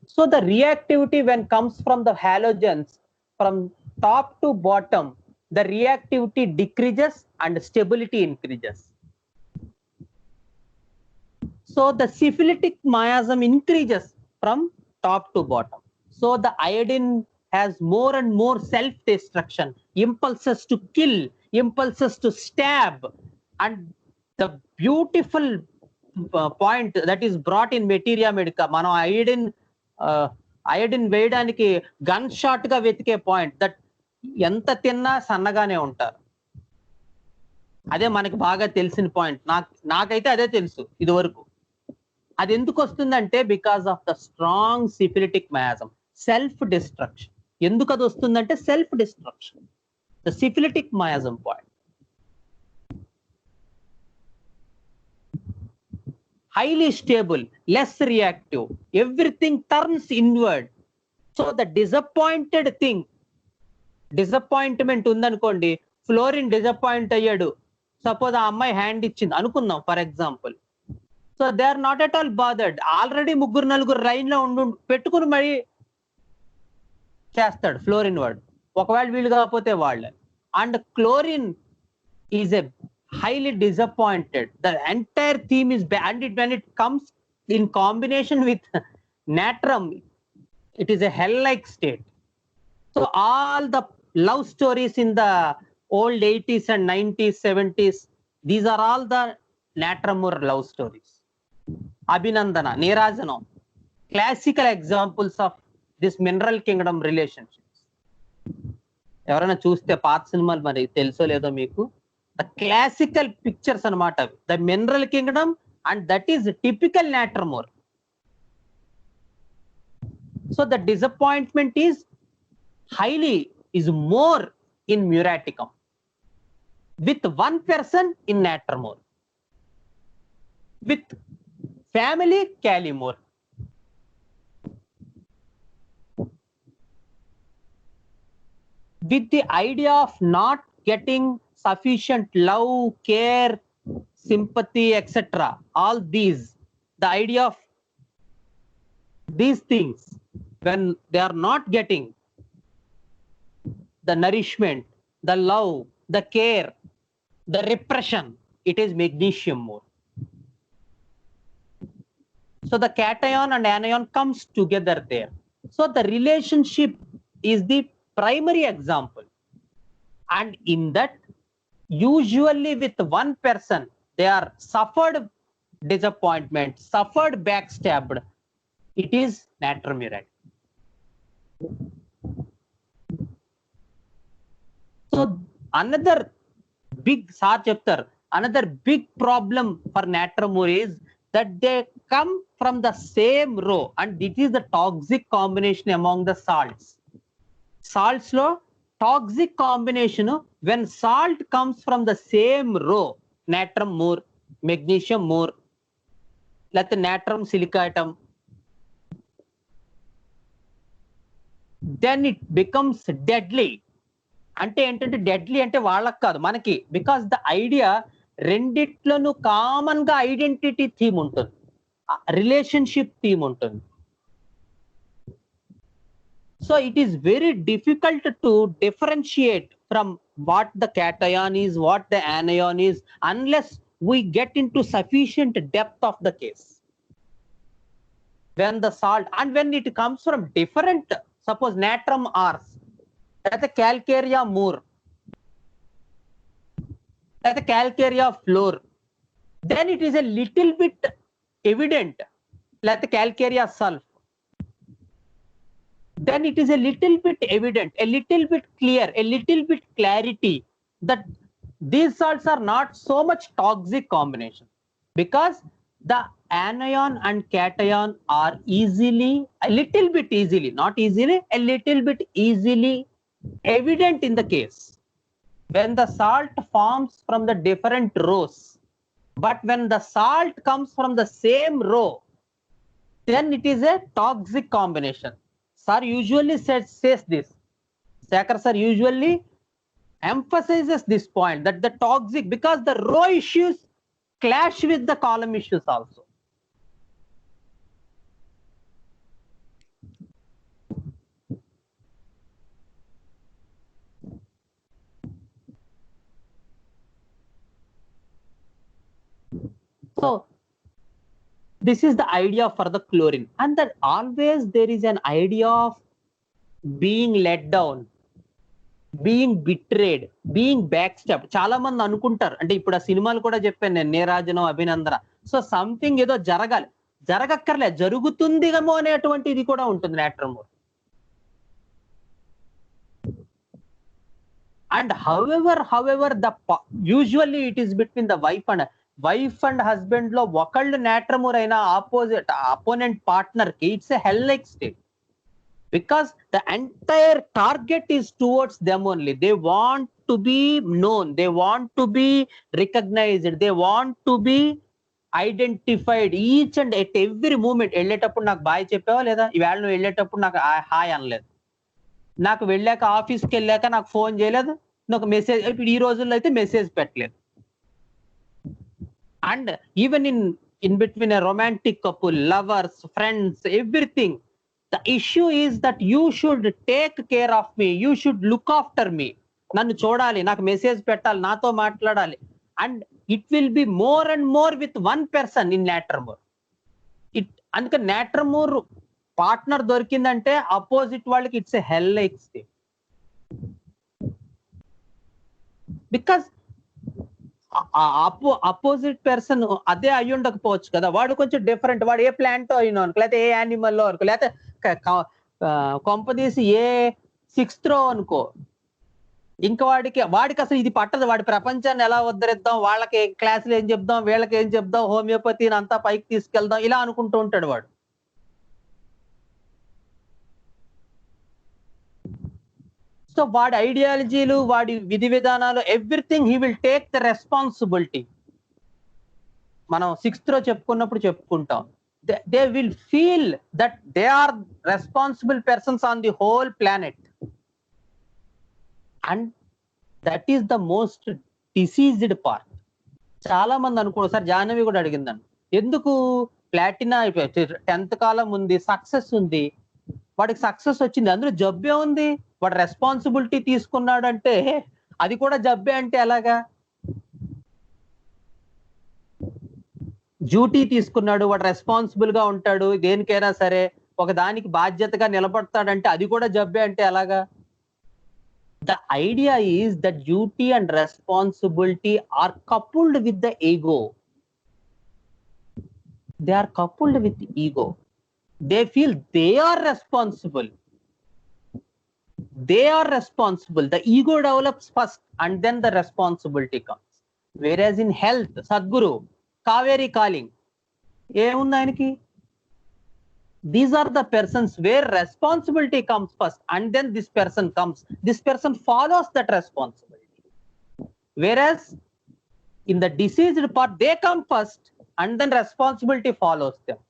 So the reactivity when comes from the halogens, from top to bottom, the reactivity decreases and stability increases. So the syphilitic miasm increases from top to bottom. So the iodine has more and more self-destruction, impulses to kill, impulses to stab. And the beautiful point that is brought in materia medica, మనం iodine వేయడానికి gun shot గా వెతికే point, that ఎంత తిన్నా సన్నగానే ఉంటారు. అదే మనకి బాగా తెలిసిన పాయింట్. నాకైతే అదే తెలుసు ఇది వరకు. అది ఎందుకు వస్తుందంటే because of the strong syphilitic miasm, self destruction. ఎందుకు అది వస్తుందంటే self destruction, the syphilitic miasm point. Highly stable, less reactive, everything turns inward. So the disappointed thing, disappointment ఉందనుకోండి, ఫ్లోరిన్ డిసప్పాయింట్ అయ్యాడు, సపోజ్ ఆ అమ్మాయి హ్యాండ్ ఇచ్చింది అనుకుందాం for example. So they are not at all bothered. Already ముగ్గురు నలుగురు line లో పెట్టుకుని మరి చేస్తాడు ఫ్లోరిన్ వాడు, ఒకవేళ వీళ్ళు కాకపోతే వాళ్ళు. And chlorine is a highly disappointed. The entire theme is bad, and when it comes in combination with natrum, it is a hell-like state. So all the love stories in the old 80s and 90s, 70s, these are all the Natramur love stories. Abhinandana, Neerajanam, classical examples of this mineral kingdom relationships. ఎవరైనా చూస్తే పాత సినిమాలు మరి తెలుసో లేదో మీకు, the classical pictures అనమాట అవి, the mineral kingdom, and that is typical natrum mur. So the disappointment is more in muraticum with one person in natromore, with family calimore. With the idea of not getting sufficient love, care, sympathy, etc. All these, the idea of these things, when they are not getting the nourishment, the love, the care, the repression, it is magnesium more. So the cation and anion comes together there. So the relationship is the primary example. And in that, usually with one person, they are suffered disappointment, suffered backstabbed. It is natromurate. So another big another big problem for natromure is that they come from the same row, and it is the toxic combination among the salts. Salts lo toxic combination, when salt comes from the same row, natrum more, magnesium more, let the natrum silicatum, then it becomes deadly. అంటే ఏంటంటే deadly అంటే వాళ్ళకి కాదు, మనకి. Because the idea రెండిట్లోనూ common గా identity theme ఉంటుంది, relationship theme ఉంటుంది. So it is very difficult to differentiate from what the cation is, what the anion is, unless we get into sufficient depth of the case. When the salt, and when it comes from different, suppose natrum ars, at the calcarea more, at the calcarea floor, then it is a little bit evident, like the calcarea sulf, then it is a little bit evident, a little bit clear, a little bit clarity that these salts are not so much toxic combination, because the anion and cation are easily, a little bit easily, not easily, a little bit easily evident in the case when the salt forms from the different rows. But when the salt comes from the same row, then it is a toxic combination. Sir usually says this, Saker sir usually emphasizes this point, that the toxic, because the row issues clash with the column issues also. So this is the idea for the chlorine, and that always there is an idea of being let down, being betrayed, being backstabbed. చాలా మంది అనుకుంటారు, అంటే ఇప్పుడు ఆ సినిమాలు కూడా చెప్పాను నేను, నీరాజనం, అభినందన. సో సంథింగ్ ఏదో జరగాలి, జరగక్కర్లే, జరుగుతుందిగమో అనేటువంటి ఇది కూడా ఉంటుంది నాట్రమోర్. And however the usually it is between the wife and husband లో ఒకళ్ళు నాట్రమోర్ అయినా opponent partner కి it's a hell like state, because the entire target is towards them only. They want to be known, they want to be recognized, they want to be identified each and at every moment. వెళ్ళేటప్పుడు నాకు bye చెప్పావా లేదా, ఈవేళ నువ్వు వెళ్ళేటప్పుడు నాకు hi అనలేదు, నాకు వెళ్ళాక ఆఫీస్కి వెళ్ళాక నాకు ఫోన్ చేయలేదు, నాకు మెసేజ్, ఇప్పుడు ఈ రోజుల్లో అయితే మెసేజ్ పెట్టలేదు. And even in between a romantic couple, lovers, friends, everything, the issue is that you should take care of me, you should look after me, నన్ను చూడాలి, నాకు మెసేజ్ పెట్టాలి, నాతో మాట్లాడాలి. And it will be more and more with one person in natromore. అందుకే నాట్రమోర్ partner దొరికిందంటే opposite వాళ్ళకి it's a hell like state, because opposite person అదే అయి ఉండకపోవచ్చు కదా, వాడు కొంచెం డిఫరెంట్, వాడు ఏ ప్లాంట్ అయినా అనుకో, లేకపోతే ఏ యానిమల్ అనుకో, లేకపోతే కొంపదీసి ఏ సిక్స్త్ రో అనుకో, ఇంకా వాడికి అసలు ఇది పట్టదు. వాడి ప్రపంచాన్ని ఎలా ఉద్ధరిద్దాం, వాళ్ళకి క్లాసులు ఏం చెప్దాం, వీళ్ళకి ఏం చెప్దాం, హోమియోపతిని అంతా పైకి తీసుకెళ్దాం, ఇలా అనుకుంటూ ఉంటాడు వాడు. సో వాడి ఐడియాలజీలు, వాడి విధి విధానాలు, everything he will take the responsibility. మనం సిక్స్త్ రో చెప్పుకున్నప్పుడు చెప్పుకుంటాం, they will feel that they are responsible persons on the whole planet. And that is the most diseased part. చాలా మంది అనుకో, సార్ జాహ్నవి కూడా అడిగిందని, ఎందుకు ప్లాటినా 10th కాలం ఉంది, సక్సెస్ ఉంది, వాడికి సక్సెస్ వచ్చింది, అందులో జబ్బే ఉంది, వాడు రెస్పాన్సిబిలిటీ తీసుకున్నాడు అంటే అది కూడా జబ్బే అంటే ఎలాగా? డ్యూటీ తీసుకున్నాడు, వాడు రెస్పాన్సిబుల్ గా ఉంటాడు, దేనికైనా సరే ఒక దానికి బాధ్యతగా నిలబడతాడంటే అది కూడా జబ్బే అంటే ఎలాగా? The idea is that duty and responsibility are coupled with the ego. They are coupled with ego. They feel they are responsible. They are responsible. The ego develops first and then the responsibility comes. Whereas in health, Sadhguru, Kaveri calling, ఏముంది ఆయనకి? These are the persons where responsibility comes first and then this person comes. This person follows that responsibility. Whereas in the diseased part, they come first and then responsibility follows them.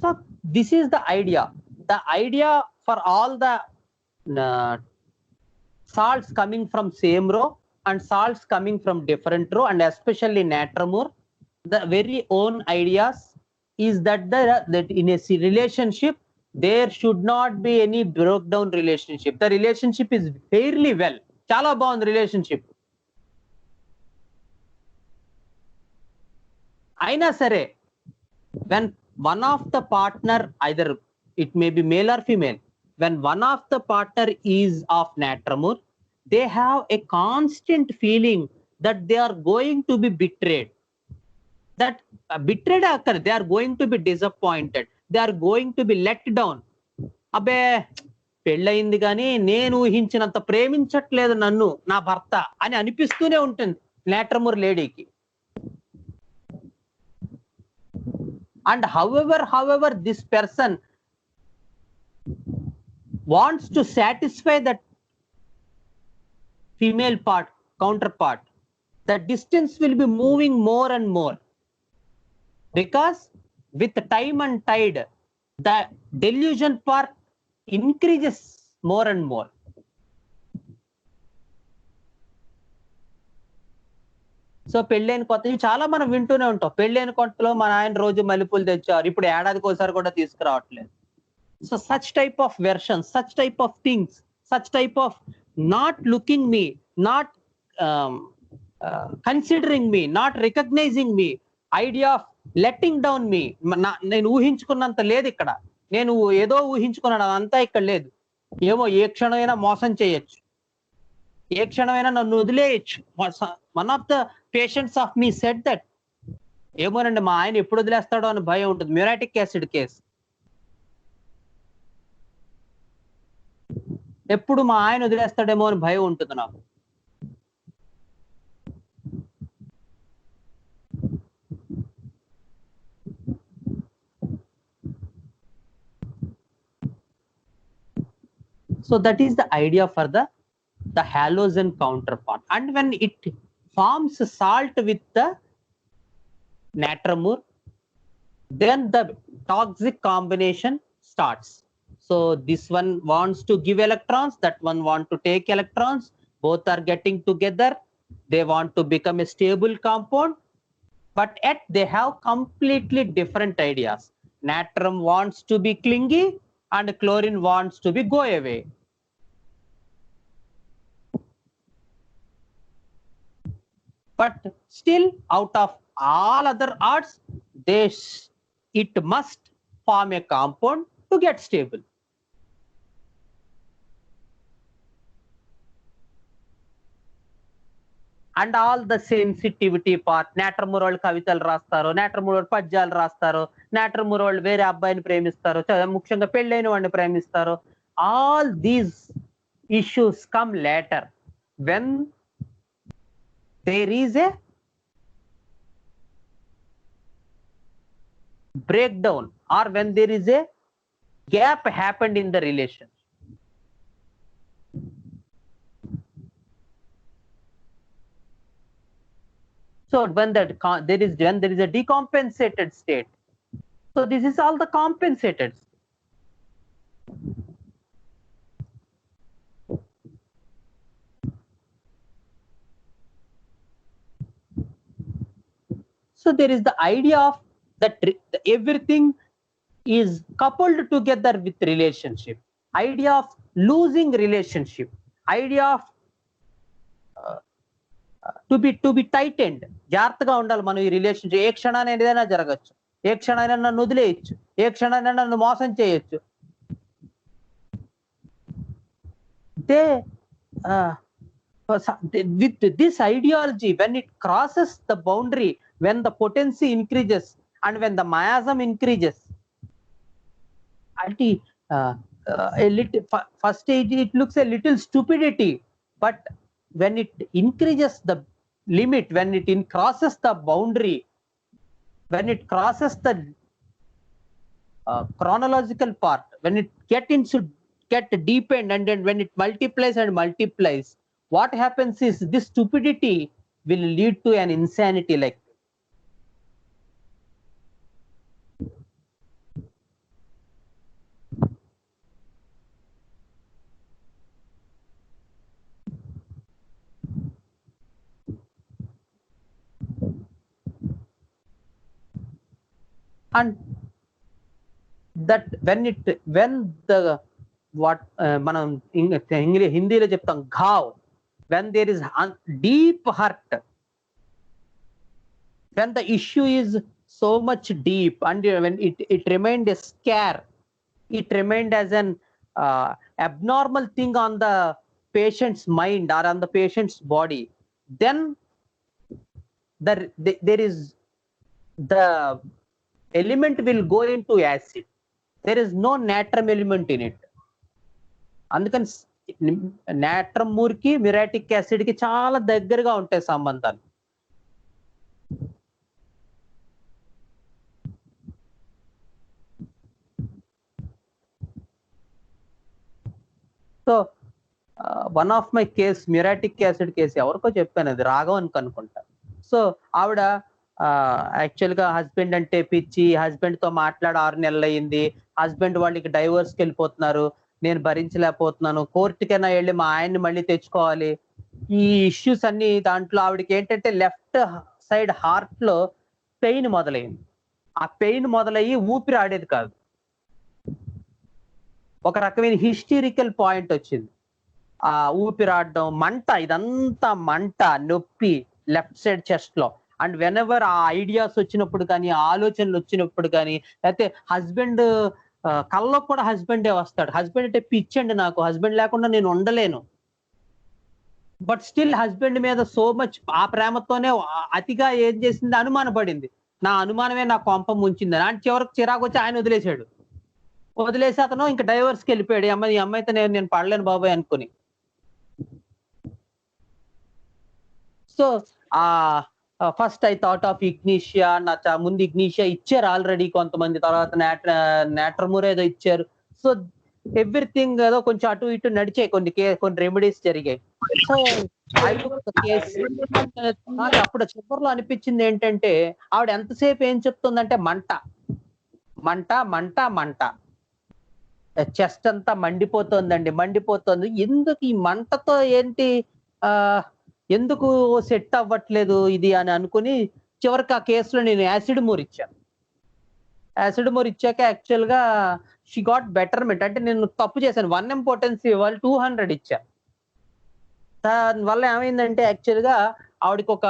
So this is the idea. The idea for all the salts coming from same row and salts coming from different row, and especially natramur, the very own ideas is that that in a relationship there should not be any broke down relationship. The relationship is fairly well, chala bagundi relationship. Aina sare, when one of the partner, either it may be male or female, when one of the partner is of natramur, they have a constant feeling that they are going to be betrayed. That betrayed occur, they are going to be disappointed, they are going to be let down. అబే పెళ్ళయింది కానీ నేను ఊహించినంత ప్రేమించట్లేదు నన్ను నా భర్త అని అనిపిస్తూనే ఉంటుంది natrum mur లేడీకి. And however this person wants to satisfy that female part, counterpart, the distance will be moving more and more, because with time and tide the delusion part increases more and more. So పెళ్ళైన కొత్త చాలా మనం వింటూనే ఉంటాం, పెళ్ళైన కొత్తలో మన ఆయన రోజు మల్లెపూలు తెచ్చారు, ఇప్పుడు ఏడాదికి ఒకసారి కూడా తీసుకురావట్లేదు. So such type of version, such type of things, such type of not looking me, not considering me, not recognizing me, idea of letting down me. నేను ఊహించుకున్నంత లేదు ఇక్కడ, నేను ఏదో ఊహించుకున్నాను అదంతా ఇక్కడ లేదు, ఏమో ఏ క్షణమైనా మోసం చేయొచ్చు, ఏ క్షణమైనా నన్ను వదిలేయచ్చు. One of the patients of me said that, ఏమోనండి మా ఆయన ఎప్పుడు వదిలేస్తాడో అని భయం ఉంటుంది. మ్యూరాటిక్ యాసిడ్ కేసు, ఎప్పుడు మా ఆయన వదిలేస్తాడేమో అని భయం ఉంటుంది నాకు. So that is the idea for the halogen counterpart. And when it forms salt with the natramur, then the toxic combination starts. So this one wants to give electrons, that one want to take electrons, both are getting together, they want to become a stable compound, but yet they have completely different ideas. Natrum wants to be clingy and chlorine wants to be go away. But still, out of all other arts, it must form a compound to to get stable. And all the sensitivity part, నేట్రమూరోళ్ళు కవితలు రాస్తారు, నేట్రమూరోళ్ళు పద్యాలు రాస్తారు, నేట్రమూరోళ్ళు వేరే అబ్బాయిని ప్రేమిస్తారు, ముఖ్యంగా పెళ్ళైన వాడిని ప్రేమిస్తారు. All these issues come later when there is a breakdown or when there is a gap happened in the relationship. So when there is a decompensated state, so this is all the compensated state. So there is the idea of that everything is coupled together with relationship, idea of losing relationship, idea of to be tightened. జాగ్రత్తగా ఉండాలి మనం ఈ relationship. ఏ క్షణాన్ని ఏదైనా జరగచ్చు, ఏ క్షణాన్ని నన్ను వదిలేయచ్చు, ఏ క్షణాన్ని నన్ను మోసం చేయొచ్చు. With this ideology, when it crosses the boundary, when the potency increases and when the miasm increases, a little, first stage it looks a little stupidity, but when it increases the limit, when it crosses the boundary, when it crosses the chronological part, when it get deepened, and then when it multiplies and multiplies, what happens is this stupidity will lead to an insanity like. And that when the what మనం హిందీలో చెప్తాం ఘావ్, when there is deep hurt, when the issue is so much deep and when it remained a scare, it remained as an abnormal thing on the patient's mind or on the patient's body, then there is the element will go into acid. There is no natrum element in it. అందుకని నాట్రమూర్కి మిరాటిక్ acid కి చాలా దగ్గరగా ఉంటాయి సంబంధాలు. So one of my case, muriatic acid case ఎవరికో చెప్పాను, అది రాఘవన్ అనుకుంటా. సో ఆవిడ యాక్చువల్ గా హస్బెండ్ అంటే పిచ్చి, హస్బెండ్ తో మాట్లాడి 6 నెలలు అయింది, హస్బెండ్ వాళ్ళకి డైవర్స్కి వెళ్ళిపోతున్నారు, నేను భరించలేకపోతున్నాను, కోర్టుకైనా వెళ్ళి మా ఆయన్ని మళ్ళీ తెచ్చుకోవాలి, ఈ ఇష్యూస్ అన్ని. దాంట్లో ఆవిడకి ఏంటంటే లెఫ్ట్ సైడ్ హార్ట్ లో పెయిన్ మొదలైంది. ఆ పెయిన్ మొదలయ్యి ఊపిరి ఆడేది కాదు, ఒక రకమైన హిస్టరికల్ పాయింట్ వచ్చింది. ఆ ఊపిరాడడం, మంట, ఇదంతా మంట, నొప్పి లెఫ్ట్ సైడ్ చెస్ట్ లో. అండ్ వెన్ ఎవర్ ఆ ఐడియాస్ వచ్చినప్పుడు కానీ, ఆలోచనలు వచ్చినప్పుడు కానీ, లేకపోతే హస్బెండ్ కల్లో కూడా హస్బెండే వస్తాడు. హస్బెండ్ అంటే పిచ్చండి నాకు, హస్బెండ్ లేకుండా నేను ఉండలేను. బట్ స్టిల్ హస్బెండ్ మీద సో మచ్ ఆ ప్రేమతోనే అతిగా ఏం చేసింది, అనుమానపడింది. నా అనుమానమే నా కొంప ముంచింది అని. చివరికి చిరాకు వచ్చి ఆయన వదిలేశాడు. వదిలేసి అతను ఇంకా డైవర్స్కి వెళ్ళిపోయాడు. ఈ అమ్మాయితో నేను పడలేను బాబాయ్ అనుకుని. So first I thought of Ignatia. నా ముందు ఇగ్నీషియా ఇచ్చారు ఆల్రెడీ కొంతమంది, తర్వాత నాట్రమూర్ ఏదో ఇచ్చారు. సో ఎవ్రీథింగ్ ఏదో కొంచెం అటు ఇటు నడిచాయి, కొన్ని రెమెడీస్ జరిగాయి. So I took case. నాకు అప్పుడు చివరిలో అనిపించింది ఏంటంటే, ఆవిడ ఎంతసేపు ఏం చెప్తుందంటే మంట మంట మంట మంట, చెస్ట్ అంతా మండిపోతుందండి, మండిపోతుంది. ఎందుకు ఈ మంటతో ఏంటి, ఎందుకు సెట్ అవ్వట్లేదు ఇది అని అనుకుని చివరికి ఆ కేసులో నేను యాసిడ్ మోర్ ఇచ్చాను. యాసిడ్ మోర్ ఇచ్చాక యాక్చువల్ గా షీ గాట్ బెటర్మెంట్. అంటే నేను తప్పు చేశాను, 1 పొటెన్సీ వాళ్ళు 200 ఇచ్చాను. దానివల్ల ఏమైందంటే యాక్చువల్ గా ఆవిడకి ఒక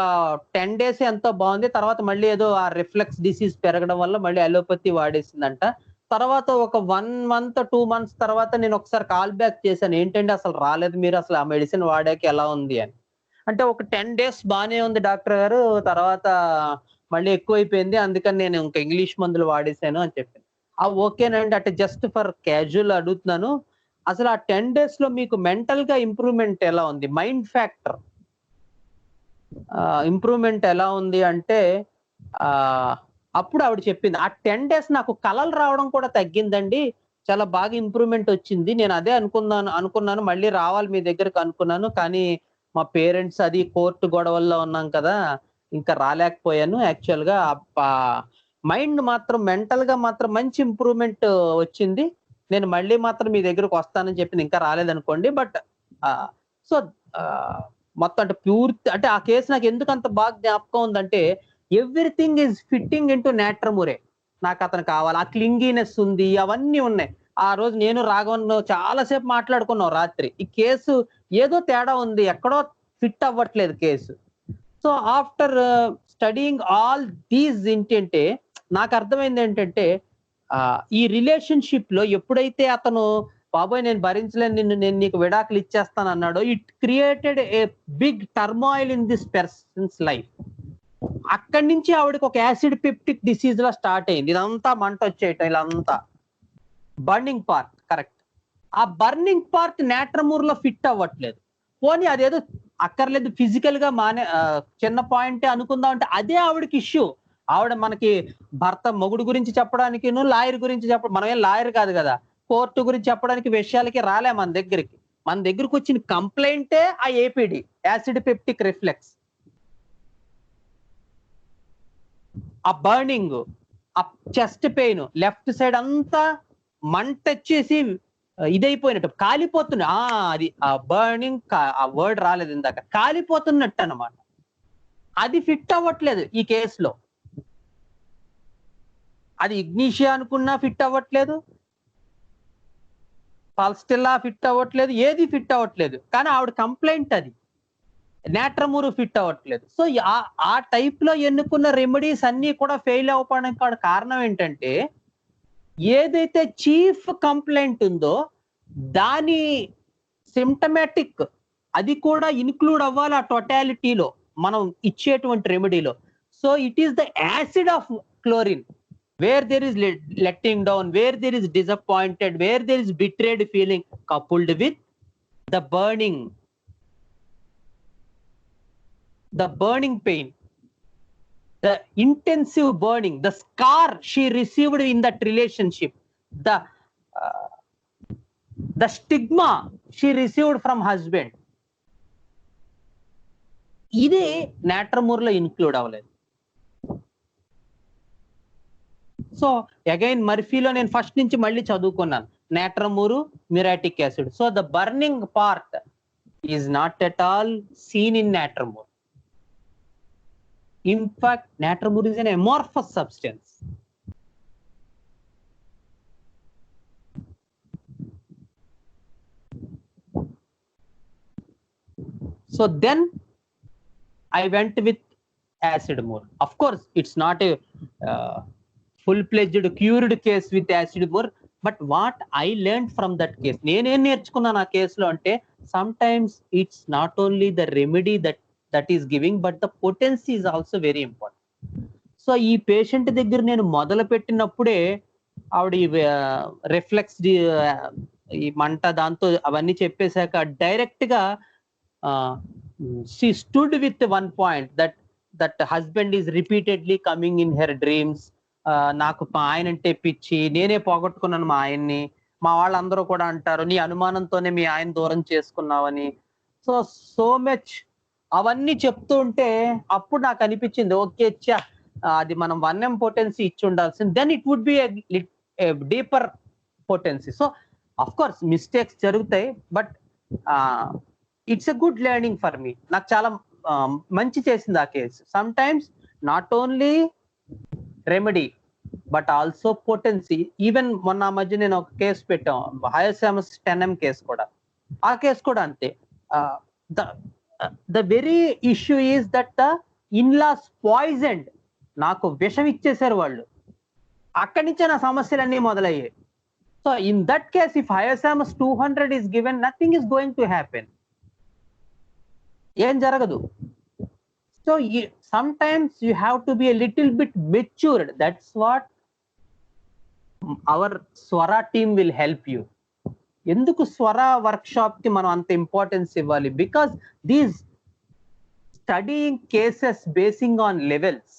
10 days ఎంతో బాగుంది. తర్వాత మళ్ళీ ఏదో ఆ రిఫ్లెక్స్ డిసీజ్ పెరగడం వల్ల మళ్ళీ అలోపతి వాడేసిందంట. తర్వాత ఒక 1 మంత్ 2 మంత్స్ తర్వాత నేను ఒకసారి కాల్ బ్యాక్ చేశాను. ఏంటండి అసలు రాలేదు మీరు, అసలు ఆ మెడిసిన్ వాడాక ఎలా ఉంది అని. అంటే ఒక 10 డేస్ బానే ఉంది డాక్టర్ గారు. తర్వాత మళ్ళీ ఎక్కువైపోయింది. అందుకని నేను ఇంక ఇంగ్లీష్ మందులు వాడేసాను అని చెప్పింది. ఓకేనండి. అంటే జస్ట్ ఫర్ క్యాజువల్ అడుగుతున్నాను. అసలు ఆ 10 డేస్‌లో మీకు మెంటల్‌గా ఇంప్రూవ్‌మెంట్ ఎలా ఉంది? మైండ్ ఫ్యాక్టర్ ఇంప్రూవ్‌మెంట్ ఎలా ఉంది అంటే ఆహ్, అప్పుడు ఆవిడ చెప్పింది. ఆ 10 డేస్ నాకు కలలు రావడం కూడా తగ్గిందండి. చాలా బాగా ఇంప్రూవ్‌మెంట్ వచ్చింది. నేను అదే అనుకున్నాను మళ్ళీ రావాలి మీ దగ్గరికి అనుకున్నాను. కానీ మా పేరెంట్స్ అది కోర్ట్ గొడవల్లో ఉన్నాం కదా! ఇంకా రాలేకపోయాను. యాక్చువల్‌గా మైండ్ మాత్రం మెంటల్‌గా మాత్రం మంచి ఇంప్రూవ్‌మెంట్ వచ్చింది. నేను మళ్ళీ మాత్రం మీ దగ్గరకొస్తానని చెప్పింది. ఇంకా రాలేదనుకోండి. బట్ ఆహ్, సో, ఆహ్, మొత్తం అంటే పూర్తి అంటే ఆ కేస్ నాకెందుకంత బాగా జ్ఞాపకం ఉందంటే, ఎవ్రీథింగ్ ఈస్ ఫిట్టింగ్ ఇంటూ నేట్రమురే. నాకతను కావాలి. ఆ క్లింగీనెస్ ఉంది. అవన్నీ ఉన్నాయి. ఆ రోజు నేను రాఘవన్ చాలా సేపు మాట్లాడుకున్నాం రాత్రి. ఈ కేసు ఏదో తేడా ఉంది. ఎక్కడో ఫిట్ అవ్వట్లేదు case. So, after studying all these ఏంటంటే, నాకర్థమైందేంటంటే, ఈ రిలేషన్‌షిప్‌లో ఎప్పుడైతే అతను బాబోయ్! నేను భరించలేను నిన్ను, నేను నీకు విడాకులు ఇచ్చేస్తానన్నాడో, it created a big turmoil in this person's life. అక్కడి నుంచి ఆవిడకి ఒక యాసిడ్ పెప్టిక్ డిసీజ్‌లా స్టార్ట్ అయింది. ఇదంతా మంటొచ్చేయటం ఇలంతా. Burning part correct. ఆ బర్నింగ్ పార్ట్ నేట్రమూర్‌లో ఫిట్ అవ్వట్లేదు. పోనీ అదేదో అక్కర్లేదు ఫిజికల్‌గా చిన్న పాయింటే అనుకుందాం అంటే అదే ఆవిడకి ఇష్యూ. ఆవిడ మనకి భర్త మొగుడు గురించి చెప్పడానికిను, లాయర్ గురించి మనమేం లాయర్ కాదు గదా! కోర్ట్ గురించి చెప్పడానికి విషయాలకి రాలే మన దగ్గరికి. మన దగ్గరకొచ్చిన కంప్లెయింటే ఆ ఏపీడీ యాసిడ్ పెప్టిక్ రిఫ్లెక్స్. ఆ బర్నింగ్, ఆ చెస్ట్ పెయిన్, లెఫ్ట్ సైడ్ అంతా మంటొచ్చేసి ఇదైపోయినట్టు కాలిపోతున్నా. అది ఆ బర్నింగ్ ఆ వర్డ్ రాలేదు ఇందాక. కాలిపోతున్నట్టనమాట. అది ఫిట్ అవ్వట్లేదు ఈ కేస్‌లో. అది ఇగ్నిషియా అనుకున్నా ఫిట్ అవ్వట్లేదు. పల్స్టిల్లా ఫిట్ అవ్వట్లేదు. ఏది ఫిట్ అవ్వట్లేదు. కానీ ఆవిడ కంప్లెయింట్ అది. నేట్రమూరు ఫిట్ అవ్వట్లేదు. సో, ఆ టైప్‌లో ఎన్నుకున్న రెమెడీస్ అన్నీ కూడా ఫెయిల్ అవ్వడానికి కారణం ఏంటంటే, ఏదైతే చీఫ్ కంప్లెయింట్ ఉందో, దాని సింప్టమాటిక్ అది కూడా ఇన్‌క్లూడ్ అవ్వాలి ఆ టోటాలిటీలో. మనం ఇచ్చేటువంటి రెమెడీలో. So, it is the acid of chlorine. Where there is letting down, where there is disappointed, where there is betrayed feeling coupled with the burning, the burning pain, the intensive burning, the scar she received in that relationship, the uh, the stigma she received from husband. ఇది నేట్రమూర్‌లో include అవ్వలేదు. So, again మర్ఫీలో నేను first నుంచి మళ్ళీ చదువుకున్నాను. Natrum mur, muriatic acid. So, the burning part is not at all seen in natrum mur. In fact, natriumur is an amorphous substance. So then I went with acid more. Of course, it's not a full-fledged cured case with acid more. But what I learned from that case, నేనేం నేర్చుకున్నాను ఆ కేసులో అంటే, sometimes it's not only the remedy that is giving, but the potency is also very important. So, ఈ patient దగ్గర నేను మొదలుపెట్టినప్పుడే ఆవిడ reflex ఈ మంట దాంతో అవన్నీ చెప్పేసాక డైరెక్ట్‌గా she stood with one point that husband is repeatedly coming in her dreams. నాకు మా ఆయనంటే పిచ్చి. నేనే పోగొట్టుకున్నాను మా ఆయన్ని. మా వాళ్ళందరూ కూడా అంటారు, "నీ అనుమానంతోనే మీ ఆయన దూరం చేసుకున్నావని." సో మచ్ అవన్నీ చెప్తూ ఉంటే అప్పుడు నాకనిపించింది ఓకే. అది మనం 1 పొటెన్సీ ఇచ్చుండాల్సింది. Then it would be a deeper potency. So, of course mistakes జరుగుతాయి. But it's a good learning for me. నాకు చాలా మంచి చేసింది ఆ case. Sometimes not only remedy but also potency. Even మొన్న ఆ మధ్య నేను ఒక కేసు పెట్టాం. హయోసామస్ 10M కేసు కూడా. ఆ కేసు కూడా అంతే. The the very issue is that the in-laws poisoned. నాకు విషం ఇచ్చేసారు వాళ్ళు. అక్కడి నుంచే నా సమస్యలన్నీ మొదలయ్యాయి. So in that case if hyoscyamus 200 is given, nothing is going to happen. ఏం జరగదు. So sometimes you have to be a little bit matured. That's what our Swara team will help you. ఎందుకు స్వరా వర్క్షాప్ కి మనం అంత importance ఇవ్వాలి? Because these studying cases basing on levels,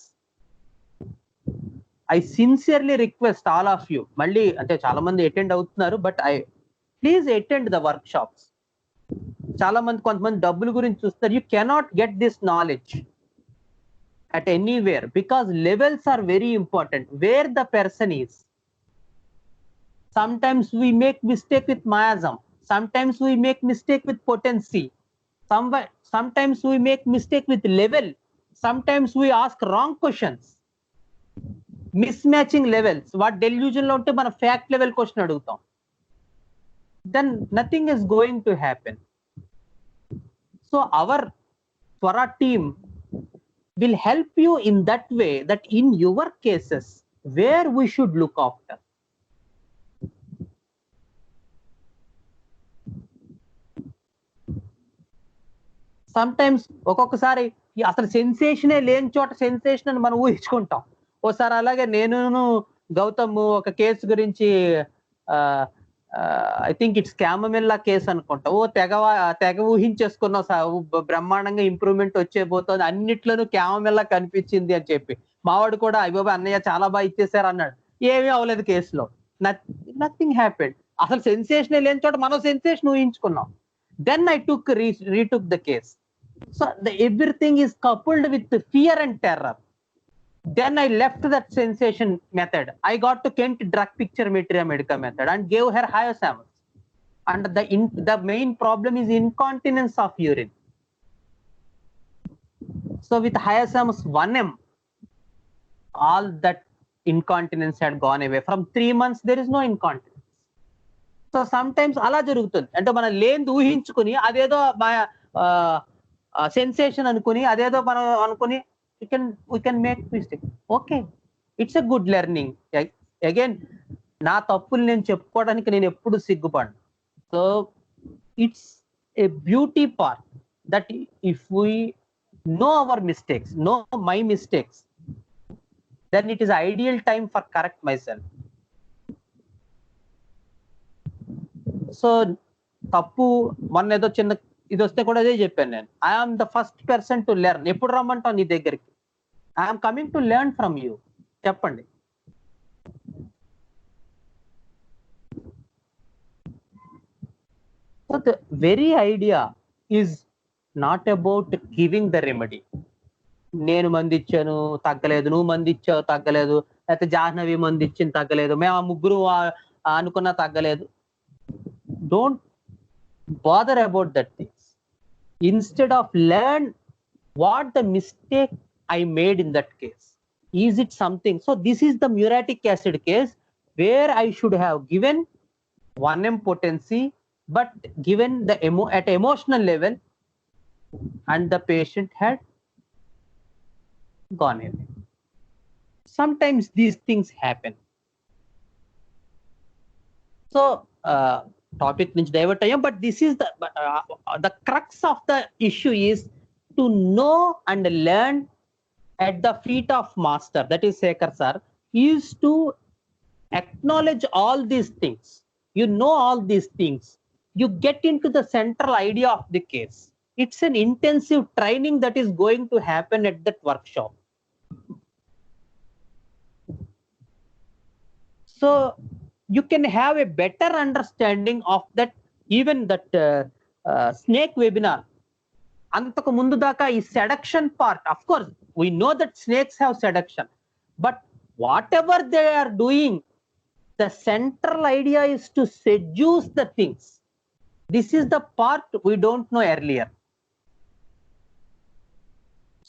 I sincerely request all of you, మళ్ళీ అంటే చాలా మంది attend అవుతున్నారు, but please attend the work shops. చాలా మంది కొంతమంది డబ్బుల గురించి చూస్తారు. You cannot get this knowledge at anywhere because levels are very important. Where the person is, sometimes we make mistake with miasm, sometimes we make mistake with potency, sometimes we make mistake with level, sometimes we ask wrong questions, mismatching levels. What delusion lo unte mana fact level question adugutam, then nothing is going to happen. So our Swara team will help you in that way, that in your cases where we should look after. Sometimes ఒక్కొక్కసారి అసలు సెన్సేషనే లేని చోట sensation అని మనం ఊహించుకుంటాం. ఓసారి అలాగే నేను గౌతమ్ ఒక కేసు గురించి ఐ థింక్ ఇట్స్ క్యామమిల్లా కేసు అనుకుంటా, తెగ ఊహించేసుకున్నాం, బ్రహ్మాండంగా ఇంప్రూవ్మెంట్ వచ్చేపోతుంది, అన్నిట్లోనూ క్యామమిల్లా కనిపించింది అని చెప్పి. మావాడు కూడా అయ్యబాబా అన్నయ్య చాలా బాగా ఇచ్చేసారు అన్నాడు. ఏమీ అవ్వలేదు కేసులో, నథింగ్ హ్యాపెండ్. అసలు సెన్సేషన్ లేని చోట మనం సెన్సేషన్ ఊహించుకున్నాం. Then I retook the case. So everything is coupled with fear and terror. Then I left that sensation method. I got to Kent drug picture materia medica method and gave her hyosamus. And the main problem is incontinence of urine. So with hyosamus 1M, all that incontinence had gone away. From 3 months, there is no incontinence. So sometimes అలా జరుగుతుంది. అంటే మనం లేని ఊహించుకుని అదేదో sensation అనుకుని అదేదో మనం అనుకుని we can make mistake. Okay, it's a good learning. Again, నా తప్పులు నేను చెప్పుకోవడానికి నేను ఎప్పుడు సిగ్గుపడను. So it's a beauty part that if we know our mistakes, know my mistakes, then it is ideal time for correct myself. So తప్పు మొన్న ఏదో చిన్న ఇది వస్తే కూడా అదే చెప్పాను నేను. I'm the first person to learn. ఎప్పుడు రమ్మంటావు నీ దగ్గరికి? I'm coming to learn from you. చెప్పండి. So the very idea is not about giving the remedy. నేను మంది ఇచ్చాను తగ్గలేదు, నువ్వు మంది ఇచ్చావు తగ్గలేదు, లేకపోతే జాహ్నవి మంది ఇచ్చింది తగ్గలేదు, మేము ఆ ముగ్గురు అనుకున్నా తగ్గలేదు. Don't bother about that things. Instead of learn what the mistake I made in that case. Is it something? So this is the muriatic acid case where I should have given 1M potency, but given the at emotional level, and the patient had gone away. Sometimes these things happen. So topic నుంచి divert అయ్యాం, but this is the crux of the issue is to know and learn at the feet of master, that is Sekhar sir, is to acknowledge all these things. You know all these things, you get into the central idea of the case. It's an intensive training that is going to happen at that workshop. So you can have a better understanding of that, even that snake webinar. Antaku mundu daka is seduction part. Of course, we know that snakes have seduction, but whatever they are doing, the central idea is to seduce the things. This is the part we don't know earlier.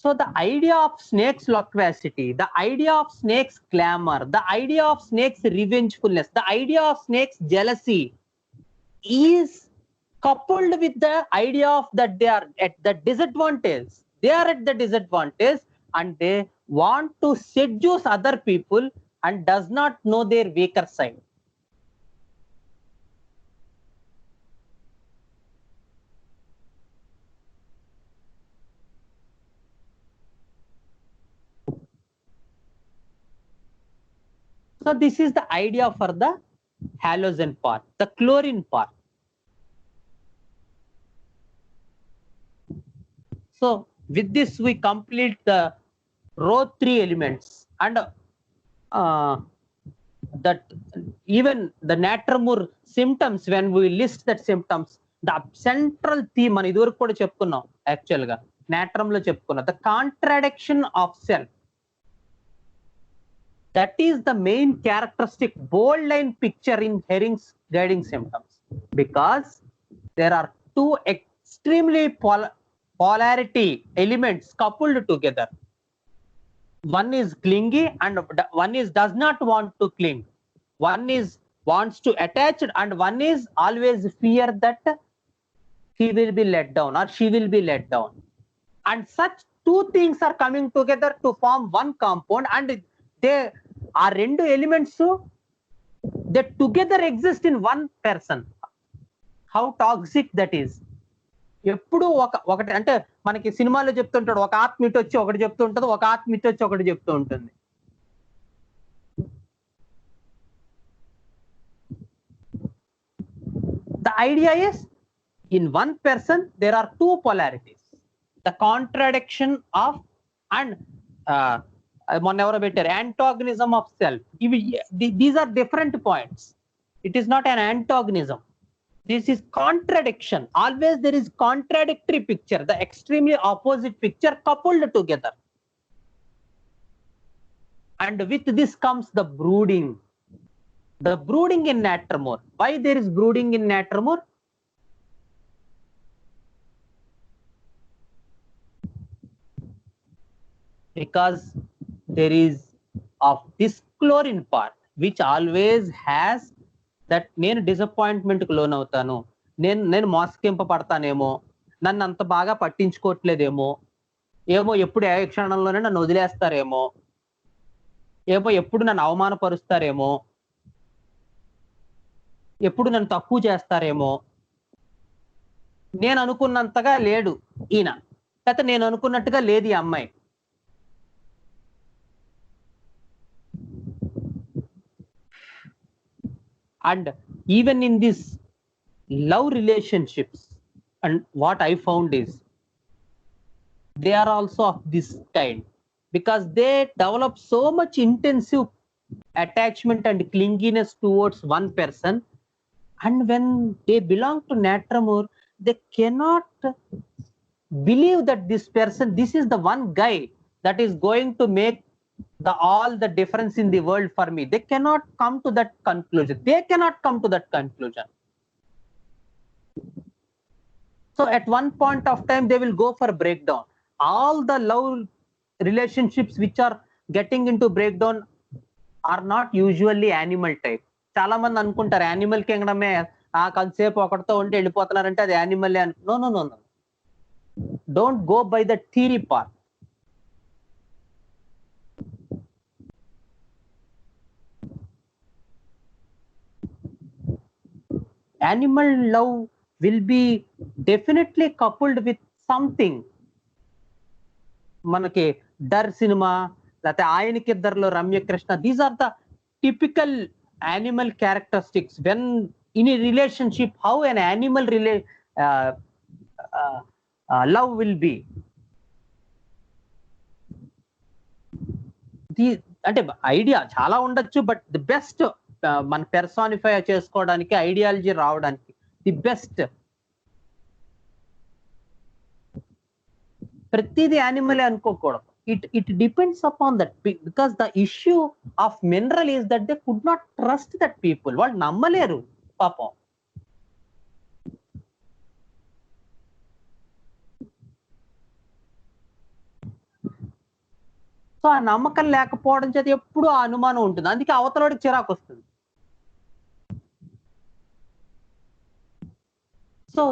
So the idea of snake's loquacity, the idea of snake's glamour, the idea of snake's revengefulness, the idea of snake's jealousy is coupled with the idea of that they are at the disadvantage. They are at the disadvantage and they want to seduce other people and does not know their weaker side. So this is the idea for the halogen part, the chlorine part. So with this we complete the row 3 elements, and that even the Natramur symptoms, when we list that symptoms, the central theme మన ఇదివరకు కూడా చెప్పుకున్నాం actual గా natrum లో చెప్పుకున్నాం, the contradiction of self. That is the main characteristic bold line picture in Herring's guiding symptoms, because there are two extremely polarity elements coupled together. One is clingy and one is does not want to cling. One is wants to attach and one is always fear that he will be let down or she will be let down. And such two things are coming together to form one compound, and they are rendu elements, so they together exist in one person. How toxic that is. ఎప్పుడు ఒకటి అంటే మనకి సినిమాలో చెప్తుంటాడు, ఒక ఆత్మ ఇటు వచ్చి ఒకటి చెప్తూ ఉంటుంది, ఒక ఆత్మ ఇటు వచ్చి ఒకటి చెప్తూ ఉంటుంది. The idea is, in one person there are two polarities, the contradiction of and మొన్న ఎవరో పెట్టారు antagonism of self. These are different points. It is not an antagonism. This is contradiction. Always there is contradictory picture, the extremely opposite picture coupled together. And with this comes the brooding. The brooding in Natramur. Why there is brooding in Natramur? Because there is of this chlorine part, which always has that నేను డిసప్పాయింట్మెంట్కి loan అవుతాను, నేను మోసగింపబడతానేమో, నన్ను అంత బాగా పట్టించుకోవట్లేదేమో, ఏమో ఎప్పుడు ఏ క్షణంలోనే నన్ను వదిలేస్తారేమో, ఏమో ఎప్పుడు నన్ను అవమానపరుస్తారేమో, ఎప్పుడు నన్ను తక్కువ చేస్తారేమో, నేను అనుకున్నంతగా లేడు ఈయన, లేకపోతే నేను అనుకున్నట్టుగా లేదు ఈ అమ్మాయి. And even in this love relationships, and what I found is they are also of this kind, because they develop so much intensive attachment and clinginess towards one person, and when they belong to Natramur, they cannot believe that this person, this is the one guy that is going to make all the difference in the world for me. They cannot come to that conclusion. They cannot come to that conclusion. So at one point of time they will go for breakdown. All the love relationships which are getting into breakdown are not usually animal type. చాలా మంది అనుకుంటారు animal కింగ్డమే, ఆ కొంతసేపు ఒకటితో ఉంటే వెళ్ళిపోతున్నారంటే అది animal. No no no no, don't go by the theory part. Animal love will be definitely coupled with something. మనకి డర్ సినిమా, లేకపోతే ఆయనకిద్దరులో Ramya Krishna, these are the typical animal characteristics. When in a relationship, how an animal love will be. అంటే idea చాలా ఉండొచ్చు, but the best మన personify చేసుకోవడానికి, ideology రావడానికి the best. ప్రతిది యానిమలే అనుకోకూడదు. It depends upon that, because the issue of mineral is that they could not trust that people. వాళ్ళు నమ్మలేరు పాపం. సో ఆ నమ్మకం లేకపోవడం చేత ఎప్పుడు ఆ అనుమానం ఉంటుంది, అందుకే అవతలవాడికి చిరాకు వస్తుంది. So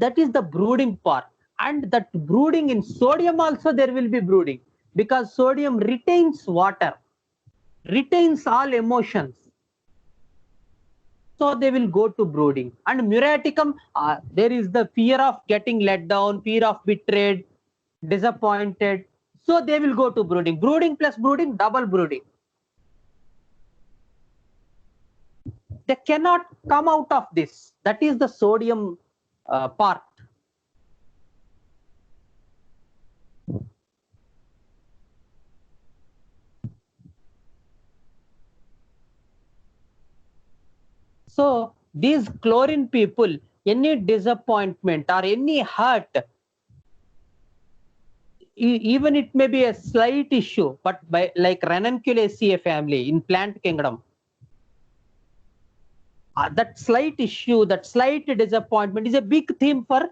that is the brooding part, and that brooding in sodium also there will be brooding, because sodium retains water. retains all emotions. So they will go to brooding. And muriaticum, there is the fear of getting let down, fear of betrayed, disappointed. So they will go to brooding. Brooding plus brooding, double brooding. They cannot come out of this. That is the sodium part. So these chlorine people, any disappointment or any hurt, even it may be a slight issue, but by like Ranunculaceae family in plant kingdom, that slight issue, that slight disappointment is a big theme for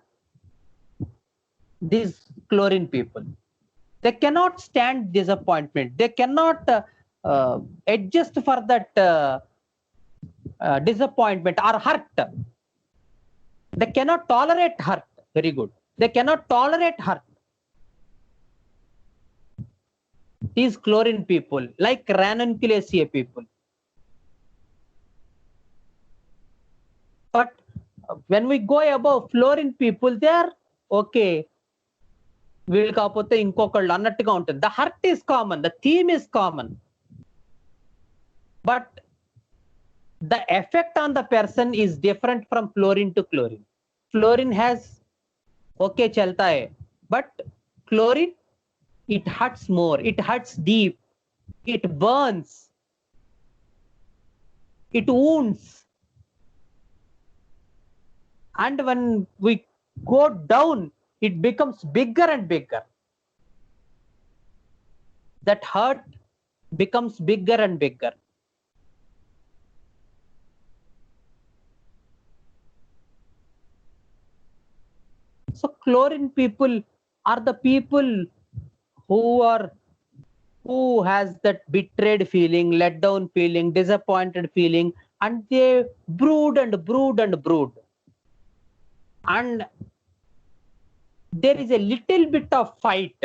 these chlorine people. They cannot stand disappointment. They cannot adjust for that disappointment or hurt. They cannot tolerate hurt. Very good. They cannot tolerate hurt. These chlorine people, like Ranunculaceae people. But when we go above fluorine people, they are okay. వీళ్ళు కాకపోతే ఇంకొకళ్ళు అన్నట్టుగా ఉంటుంది. The hurt is common, the theme is common, but the effect on the person is different from fluorine to chlorine. Fluorine has okay chalta hai, but chlorine, it hurts more, it hurts deep, it burns, it wounds. And when we go down, it becomes bigger and bigger. That hurt becomes bigger and bigger. So chlorine people are the people who has that betrayed feeling, let down feeling, disappointed feeling, and they brood and brood and brood. And there is a little bit of fight,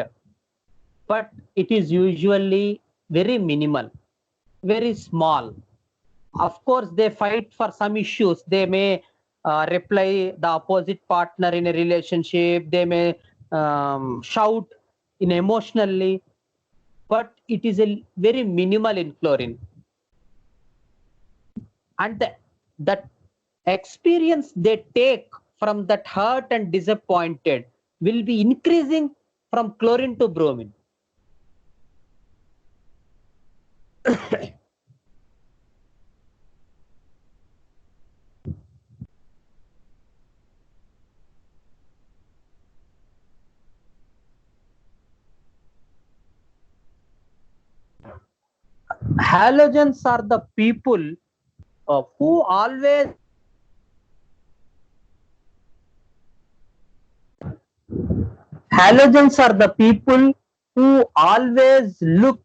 but it is usually very minimal, very small. Of course, they fight for some issues. They may reply the opposite partner in a relationship. They may shout in emotionally, but it is a very minimal in chlorine. And that experience they take from that hurt and disappointed will be increasing from chlorine to bromine. Halogens are the people who always Halogens are the people who always look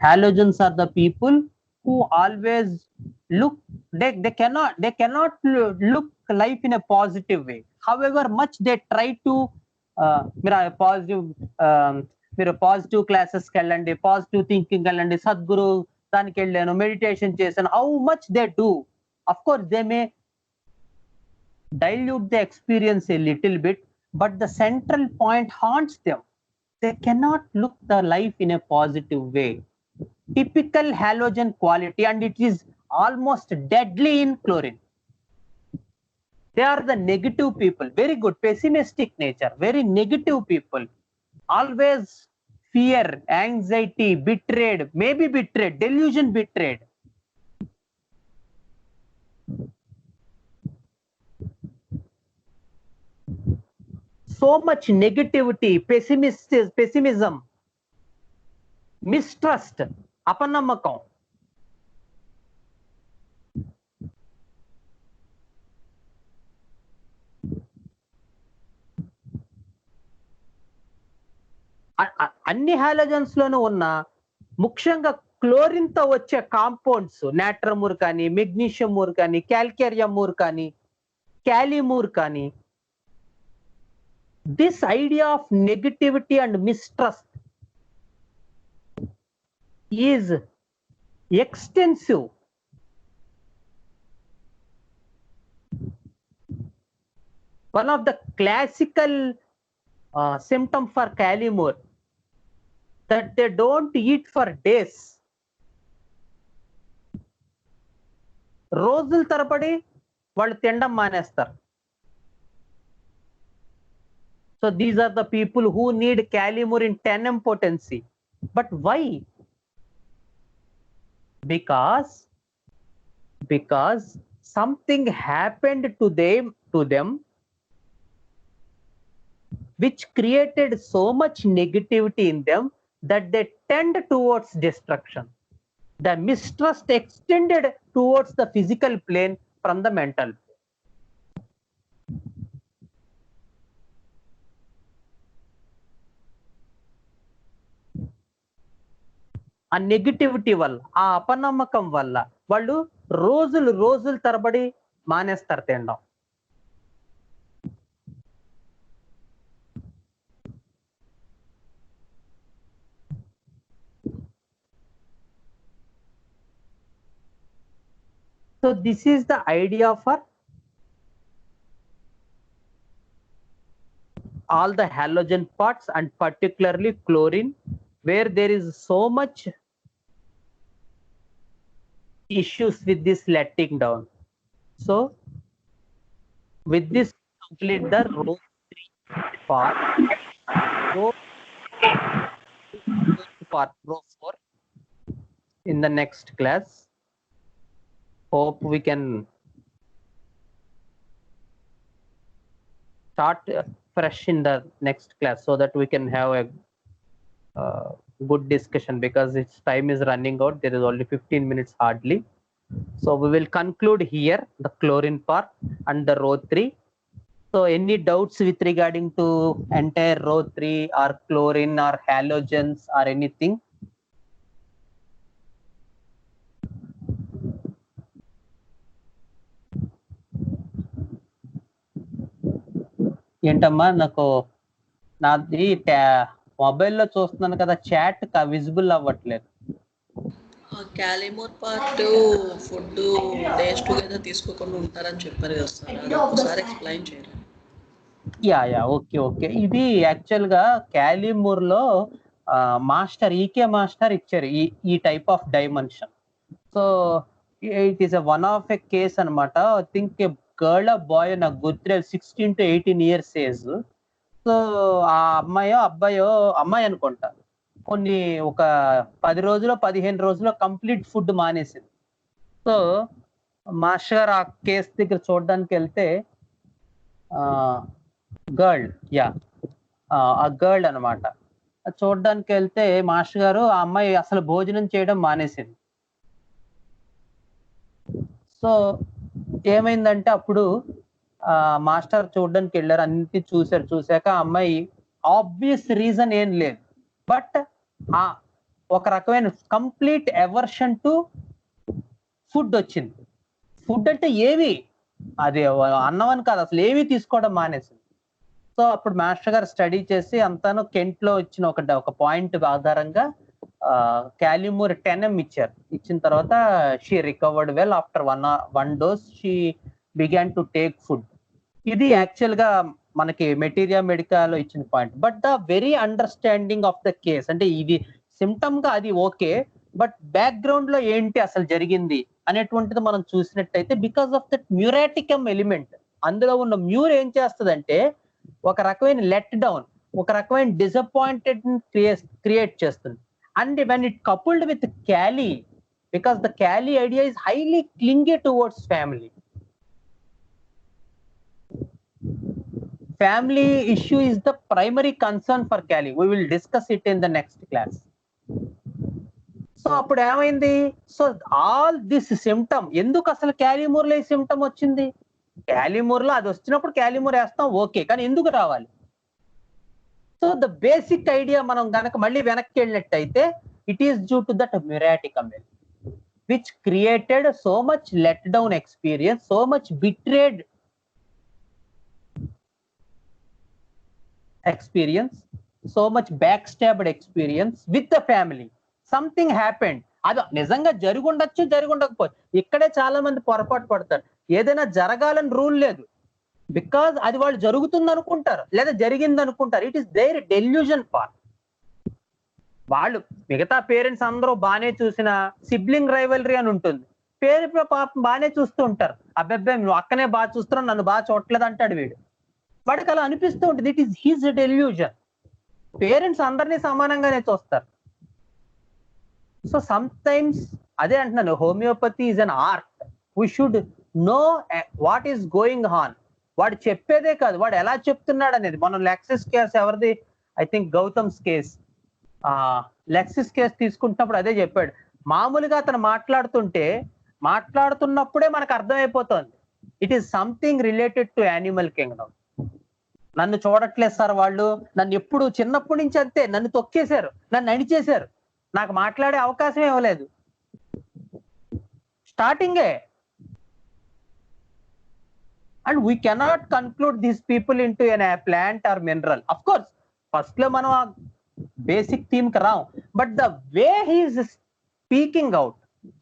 Halogens are the people who always look, they cannot look life in a positive way. However much they try to మీరు positive క్లాసెస్కి వెళ్ళండి, positive thinking వెళ్ళండి, సద్గురు దానికి వెళ్ళాను, meditation చేశాను, how much they do, of course they may dilute the experience a little bit, but the central point haunts them. They cannot look the life in a positive way. Typical halogen quality, and it is almost deadly in chlorine. They are the negative people, very good, pessimistic nature, very negative people, always fear, anxiety, betrayed, maybe betrayed, delusion betrayed. So much negativity, pessimism, mistrust, అపనమ్మకం. అన్ని halogens లోనూ ఉన్న ముఖ్యంగా chlorine తో వచ్చే compounds, నాట్రమూర్ కానీ, మెగ్నీషియమూర్ కానీ, క్యాల్కేరియంమూర్ కానీ, క్యాలిమూర్ కానీ, this idea of negativity and mistrust is extensive. One of the classical symptom for Calimore, that they don't eat for days. రోజుల తరబడి వాళ్ళు తినడం మానేస్తారు. So these are the people who need Calimore in 10M potency. But why? Because something happened to them which created so much negativity in them that they tend towards destruction. The mistrust extended towards the physical plane from the mental. ఆ negativity వల్ల, ఆ అపనమ్మకం వల్ల వాళ్ళు రోజుల తరబడి మానేస్తారు తినడం. So this is the idea for all the halogen parts and particularly chlorine, where there is so much issues with this letting down. So with this complete the row 3 part, row 4 in the next class. Hope we can start fresh in the next class so that we can have a good discussion, because its time is running out. There is only 15 minutes hardly. So we will conclude here the chlorine part and the row 3. So any doubts with regarding to entire row 3 or chlorine or halogens or anything? ఏంటమ్మా, నాకు నాది మొబైల్లో చూస్తున్నాను కదా, chat visible అవ్వట్లేదు. క్యాలిమోర్ part food days together తీసుకోకుండా ఉంటారని చెప్పారు కదా సార్, అది ఒకసారి ఎక్స్ప్లెయిన్ చేయాలి. Yeah okay. ఇది యాక్చువల్ గా క్యాలిమూర్ లో మాస్టర్ ఈకే మాస్టర్ ఇచ్చారు ఈ type of dimension. So it is one of a case అనమాట. ఐ థింక్ గర్ల్ బాయ్, నాకు గుర్తులేదు, 16 to 18 years ఏజ్. సో ఆ అమ్మాయి అనుకుంటా, కొన్ని ఒక 10 రోజులు 15 రోజుల్లో కంప్లీట్ ఫుడ్ మానేసింది. సో మాస్టర్ గారు ఆ కేసు దగ్గర చూడడానికి వెళ్తే గర్ల్ ఆ గర్ల్ అనమాట, చూడడానికి వెళ్తే మాస్టర్ గారు ఆ అమ్మాయి అసలు భోజనం చేయడం మానేసింది. సో ఏమైందంటే అప్పుడు మాస్టర్ చూడడానికి వెళ్ళారు, అన్ని చూశాక ఆ అమ్మాయి ఆబ్వియస్ రీజన్ ఏం లేదు, బట్ ఒక రకమైన కంప్లీట్ ఎవర్షన్ టు ఫుడ్ వచ్చింది. ఫుడ్ అంటే ఏవి, అది అన్నం అని కాదు, అసలు ఏవి తీసుకోవడం మానేసింది. సో అప్పుడు మాస్టర్ గారు స్టడీ చేసి అంతాను కెంట్ లో ఇచ్చిన ఒక పాయింట్ ఆధారంగా క్యాలిమూర్ 10M ఇచ్చారు. ఇచ్చిన తర్వాత she recovered well. After one dose she began to take food. ఇది యాక్చువల్ గా మనకి మెటీరియా మెడికాలో ఇచ్చిన point. But the very understanding of the case, అంటే ఇది సిమ్టమ్ గా అది ఓకే, బట్ బ్యాక్గ్రౌండ్ లో ఏంటి అసలు జరిగింది అనేటువంటిది మనం చూసినట్టయితే, బికాస్ ఆఫ్ దట్ మ్యూరాటికమ్ ఎలిమెంట్, అందులో ఉన్న మ్యూర్ ఏం చేస్తుందంటే ఒక రకమైన లెట్ డౌన్, ఒక రకమైన డిసప్పాయింటెడ్ క్రియేట్ చేస్తుంది. And when it coupled with kali, because the kali idea is highly clingy towards family. Family issue is the primary concern for Cali. We will discuss it in the next class. So అప్పుడు ఏమైంది, so all this symptom, ఎందుకు అసలు క్యాలిమూర్ లో ఈ symptom వచ్చింది? క్యాలిమూర్ లో అది వచ్చినప్పుడు క్యాలిమూర్ వేస్తాం ఓకే, కానీ ఎందుకు రావాలి? సో ద బేసిక్ ఐడియా మనం గనక మళ్ళీ వెనక్కి వెళ్ళినట్టయితే, it is due to that muriaticum which created so much let down experience, so much betrayed. experience, so much backstabbed experience with the family. Something happened. అది నిజంగా జరుగుండొచ్చు, జరుగుండకపోవచ్చు. ఇక్కడే చాలా మంది పొరపాటు పడతారు. ఏదైనా జరగాలని రూల్ లేదు, బికాజ్ అది వాళ్ళు జరుగుతుంది అనుకుంటారు లేదా జరిగింది అనుకుంటారు. It is their delusion part. వాళ్ళు మిగతా పేరెంట్స్ అందరూ బాగానే చూసిన సిబ్లింగ్ రైవలరీ అని ఉంటుంది, పేరు పాపం బాగానే చూస్తూ ఉంటారు. అబ్బాయి నువ్వు అక్కనే బాగా చూస్తున్నావు, నన్ను బాగా చూడట్లేదు అంటాడు వీడు. వాడికి అలా అనిపిస్తూ ఉంటుంది. It is his delusion. Parents అందరినీ సమానంగానే చూస్తారు. సో సమ్ టైమ్స్ అదే అంటున్నాను, homeopathy is an art. We should know what is going on. వాడు చెప్పేదే కాదు, వాడు ఎలా చెప్తున్నాడు అనేది. మనం లెక్సిస్ కేస్ ఎవరిది, I think Gautam's case, lexis case తీసుకుంటున్నప్పుడు అదే చెప్పాడు. మామూలుగా అతను మాట్లాడుతున్నప్పుడే మనకు అర్థమైపోతుంది it is something related to animal Kingdom. నన్ను చూడట్లేదు సార్ వాళ్ళు, నన్ను ఎప్పుడు చిన్నప్పటి నుంచి అంతే, నన్ను తొక్కేశారు, నన్ను అణిచేశారు, నాకు మాట్లాడే అవకాశం ఇవ్వలేదు. స్టార్టింగే. And we cannot conclude these people into an plant or mineral. Of course first లో మనం బేసిక్ థీమ్ కి రాం, but the way he's speaking out,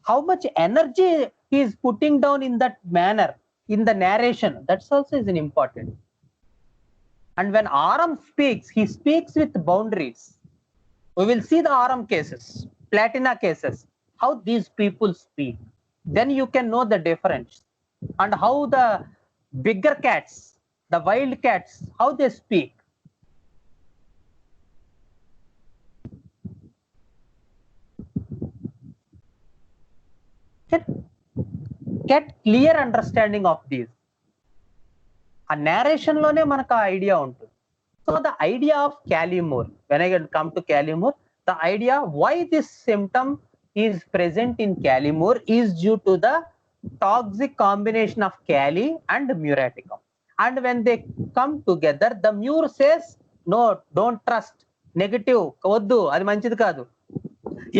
how much energy he is putting down in that manner, in the narration, that's also is an important. And when Aram speaks, he speaks with boundaries. We will see the Aram cases, Platina cases, how these people speak. Then you can know the difference. And how the bigger cats, the wild cats, how they speak. Get clear understanding of these. ఆ narration లోనే మనకు ఆ idea ఉంటుంది. So the idea of kali mur, when I come to Callimore, the idea why this symptom is present in Callimore is due to the toxic combination of Cali and Muraticum. And when they come together, the Mur says, no, don't trust, negative, వద్దు, అది మంచిది కాదు,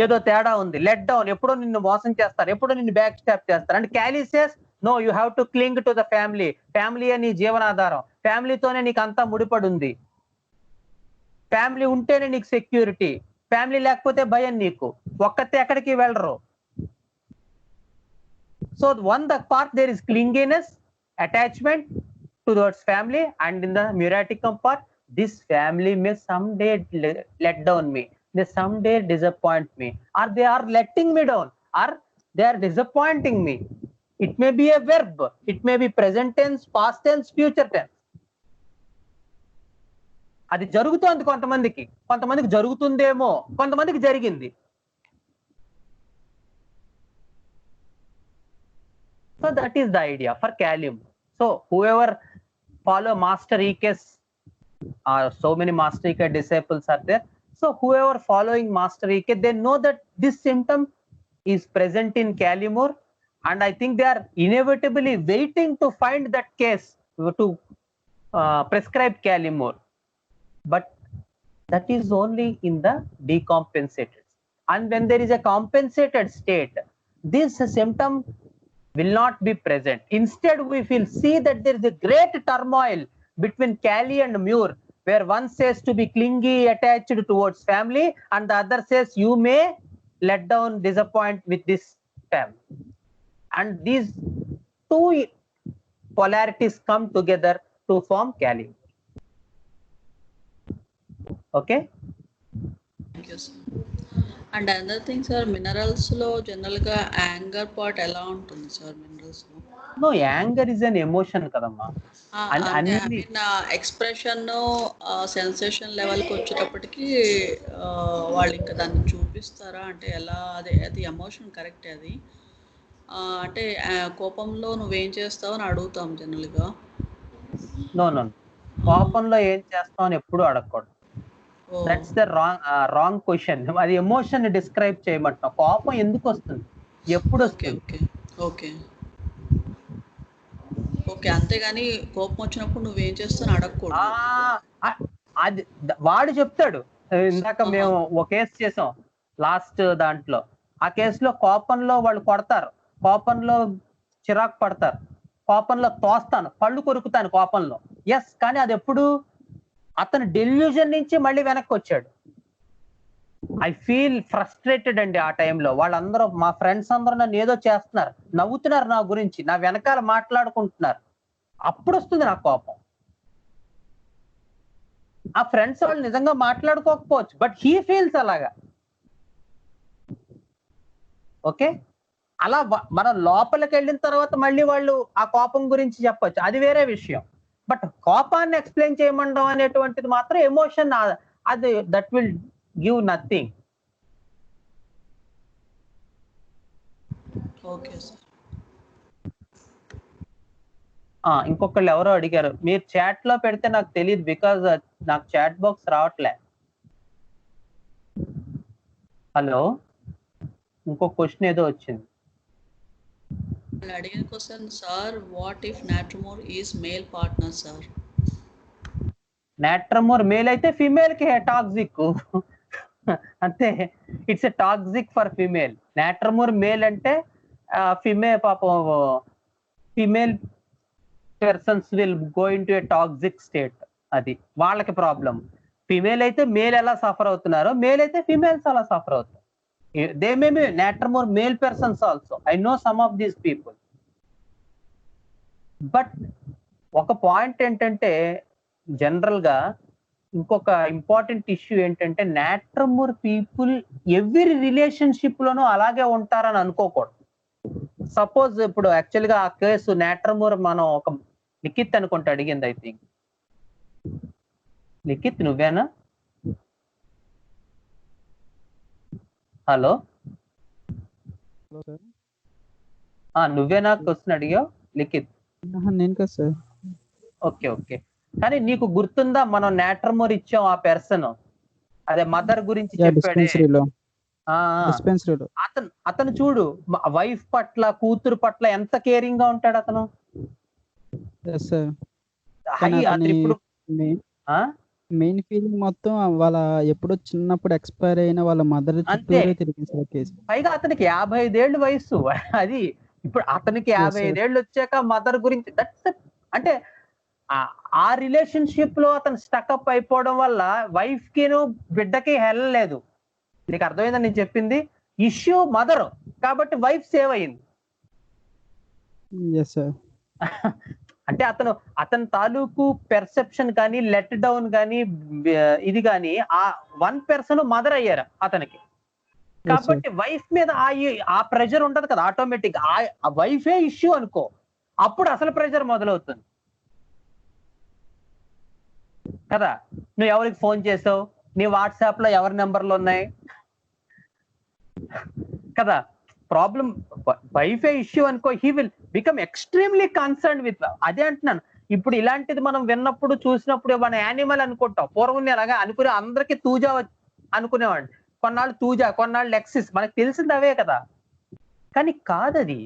ఏదో తేడా ఉంది, let down, ఎప్పుడో నిన్ను మోసం చేస్తారు, ఎప్పుడో నిన్ను బ్యాక్ స్టాప్ చేస్తారు. And kali says, no, you have to cling to the family, ఫ్యామిలీయే నీ జీవనాధారం, ఫ్యామిలీతోనే నీకు అంతా ముడిపడి ఉంది, ఫ్యామిలీ ఉంటేనే నీకు సెక్యూరిటీ, ఫ్యామిలీ లేకపోతే భయం నీకు, ఒక్కతే ఎక్కడికి వెళ్ళరు. So the part there is clinginess, attachment towards family, and in the Muraticum part, this family may someday let down me, they someday disappoint me, or they are letting me down, or they are disappointing me. It may be a verb, it may be present tense, past tense, future tense. అది జరుగుతోంది కొంతమందికి, కొంతమందికి జరుగుతుందేమో, కొంతమందికి జరిగింది. So that is the idea for Callimore. So whoever follow Master Ike's, so many Master Ike disciples are there. So whoever following Master Ike, they know that this symptom is present in Callimore, and I think they are inevitably waiting to find that case to prescribe Callimore. But that is only in the decompensated. And when there is a compensated state, this symptom will not be present. Instead, we will see that there is a great turmoil between Cali and Mur, where one says to be clingy, attached towards family, and the other says you may let down, disappoint with this family. And these two polarities come together to form Cali. Okay? Thank you, sir. And another thing sir, minerals లో general గా anger part ఎలా ఉంటుంది sir minerals లో? No, anger is an emotion కదమ్మా. Expression sensation level కి వచ్చేటప్పటికి వాళ్ళు ఇంకా దాన్ని చూపిస్తారా అంటే ఎలా? అది ఎమోషన్ కరెక్ట్. అది అంటే కోపంలో నువ్వేం చేస్తావు అని అడుగుతాం జనరల్ గా. నో, కోపంలో ఏం చేస్తావు అని ఎప్పుడు అడగకూడదు. That's the wrong question. అది ఎమోషన్ డిస్క్రైబ్ చేయమంటున్నా. కోపం ఎందుకు వస్తుంది, ఎప్పుడు వస్తుంది? ఓకే, అంతేగాని కోపం వచ్చినప్పుడు నువ్వేం చేస్తావు అడగకూడదు. అది వాడు చెప్తాడు. ఇందాక మేము ఒక కేసు చేసాం లాస్ట్ దాంట్లో. ఆ కేసులో కోపంలో వాళ్ళు కొడతారు, కోపంలో చిరాకు పడతారు, కోపంలో తోస్తాను, పళ్ళు కొరుకుతాను కోపంలో. ఎస్, కానీ అది ఎప్పుడు అతను డెల్యూజన్ నుంచి మళ్ళీ వెనక్కి వచ్చాడు. ఐ ఫీల్ ఫ్రస్ట్రేటెడ్ అండి ఆ టైంలో. వాళ్ళందరూ మా ఫ్రెండ్స్ అందరూ నన్ను ఏదో చేస్తున్నారు, నవ్వుతున్నారు నా గురించి, నా వెనకాల మాట్లాడుకుంటున్నారు. అప్పుడు వస్తుంది నాకు కోపం. ఆ ఫ్రెండ్స్ వాళ్ళు నిజంగా మాట్లాడుకోకపోవచ్చు, బట్ హీ ఫీల్స్ అలాగా. ఓకే, అలా మనం లోపలికి వెళ్ళిన తర్వాత మళ్ళీ వాళ్ళు ఆ కోపం గురించి చెప్పొచ్చు, అది వేరే విషయం. బట్ కోపాన్ని ఎక్స్ప్లెయిన్ చేయమండం అనేటువంటిది మాత్రం ఎమోషన్, అది that will give nothing. Okay sir. ఇంకొకళ్ళు ఎవరో అడిగారు, మీరు చాట్ లో పెడితే నాకు తెలియదు, బికాజ్ నాకు చాట్ బాక్స్ రావట్లే. హలో, ఇంకో క్వశ్చన్ ఏదో వచ్చింది. అడిగిన question sir, what if natrum mur is male partner sir? Natrum mur male అయితే ఫీమేల్ కి టాక్సిక్ అంతే, it's a toxic for female. Natrum mur male అంటే ఫీమేల్ పాపం, female persons will go in to a toxic state. అది వాళ్ళకి ప్రాబ్లం. ఫీమేల్ అయితే male ఎలా suffer అవుతున్నారో, మేల్ అయితే ఫీమేల్స్ అలా సఫర్ అవుతారు. They may be natrum mur male persons also. I know some of these people. But ఒక పాయింట్ ఏంటంటే, జనరల్ గా ఇంకొక ఇంపార్టెంట్ ఇష్యూ ఏంటంటే, నాట్రమోర్ పీపుల్ ఎవ్రీ రిలేషన్షిప్ లోనూ అలాగే ఉంటారని అనుకోకూడదు. సపోజ్ ఇప్పుడు యాక్చువల్ గా ఆ కేసు నాట్రమోర్, మనం ఒక లిఖిత్ అనుకుంటే అడిగింది, ఐ థింక్. లిఖిత్ నువ్వేనా? హలో, నువ్వేనా క్వశ్చన్ అడిగావు లిఖిత్? నేను కదా సార్. ఓకే ఓకే, కానీ నీకు గుర్తుందా మనం నాట్రమోర్ ఇచ్చాం ఆ పర్సన్, అదే మదర్ గురించి చెప్పాడే, అతను చూడు వైఫ్ పట్ల, కూతురు పట్ల ఎంత కేరింగ్ గా ఉంటాడు అతను. ఇప్పుడు మెయిన్ ఫీలింగ్ మొత్తం వాళ్ళ ఎప్పుడో చిన్నప్పుడు ఎక్స్పైర్ అయిన వాళ్ళ మదర్ చుట్టూరే తిరిగింది కేసు. పైగా అతనికి 55 ఏళ్ళు వయసు. అది ఇప్పుడు అతనికి 55 ఏళ్ళు వచ్చాక మదర్ గురించి, దట్స్ అంటే ఆ రిలేషన్షిప్ లో అతను స్టక్అప్ అయిపోవడం వల్ల వైఫ్ కిను బిడ్డకి హెల్ లేదు. నీకు అర్థమైందా నేను చెప్పింది? ఇష్యూ మదర్ కాబట్టి వైఫ్ సేవ్ అయింది. అంటే అతని తాలూకు పెర్సెప్షన్ కానీ, లెట్ డౌన్ కానీ, ఇది కానీ, ఆ వన్ పర్సన్ మదర్ అయ్యారు అతనికి. కాబట్టి వైఫ్ మీద ఆ ప్రెషర్ ఉంటది కదా ఆటోమేటిక్. ఆ వైఫే ఇష్యూ అనుకో, అప్పుడు అసలు ప్రెషర్ మొదలవుతుంది కదా. నువ్వు ఎవరికి ఫోన్ చేసావు, నీ వాట్సాప్ లో ఎవరి నెంబర్లు ఉన్నాయి కదా. ప్రాబ్లం వైఫే ఇష్యూ అనుకో, he will become extremely concern with. అదే అంటున్నాను, ఇప్పుడు ఇలాంటిది మనం విన్నప్పుడు, చూసినప్పుడు మన యానిమల్ అనుకుంటాం. పూర్వం అలాగా అనుకునే, అందరికి తూజా అనుకునేవాడిని. కొన్నాళ్ళు తూజా, కొన్నాళ్ళు లెక్సిస్, మనకు తెలిసింది అవే కదా. కానీ కాదది.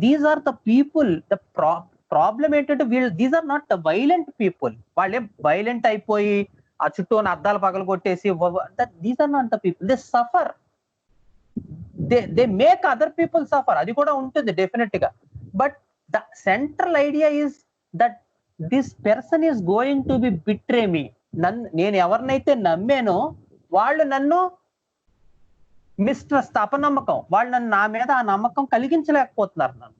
These are the people. The problem ఏంటంటే, these are not the violent people. వాళ్ళేం వైలెంట్ అయిపోయి ఆ చుట్టూ ఉన్న అద్దాలు పగలు కొట్టేసి, these are not the people. They suffer, they make other people suffer. అది కూడా ఉంటుంది డెఫినెట్ గా. But the central idea is that this person is going to be betray me. నేను ఎవరినైతే నమ్మానో వాళ్ళు నన్ను మిస్ట్రస్ట్, అపనమ్మకం, వాళ్ళు నన్ను, నా మీద ఆ నమ్మకం కలిగించలేకపోతున్నారు. నన్ను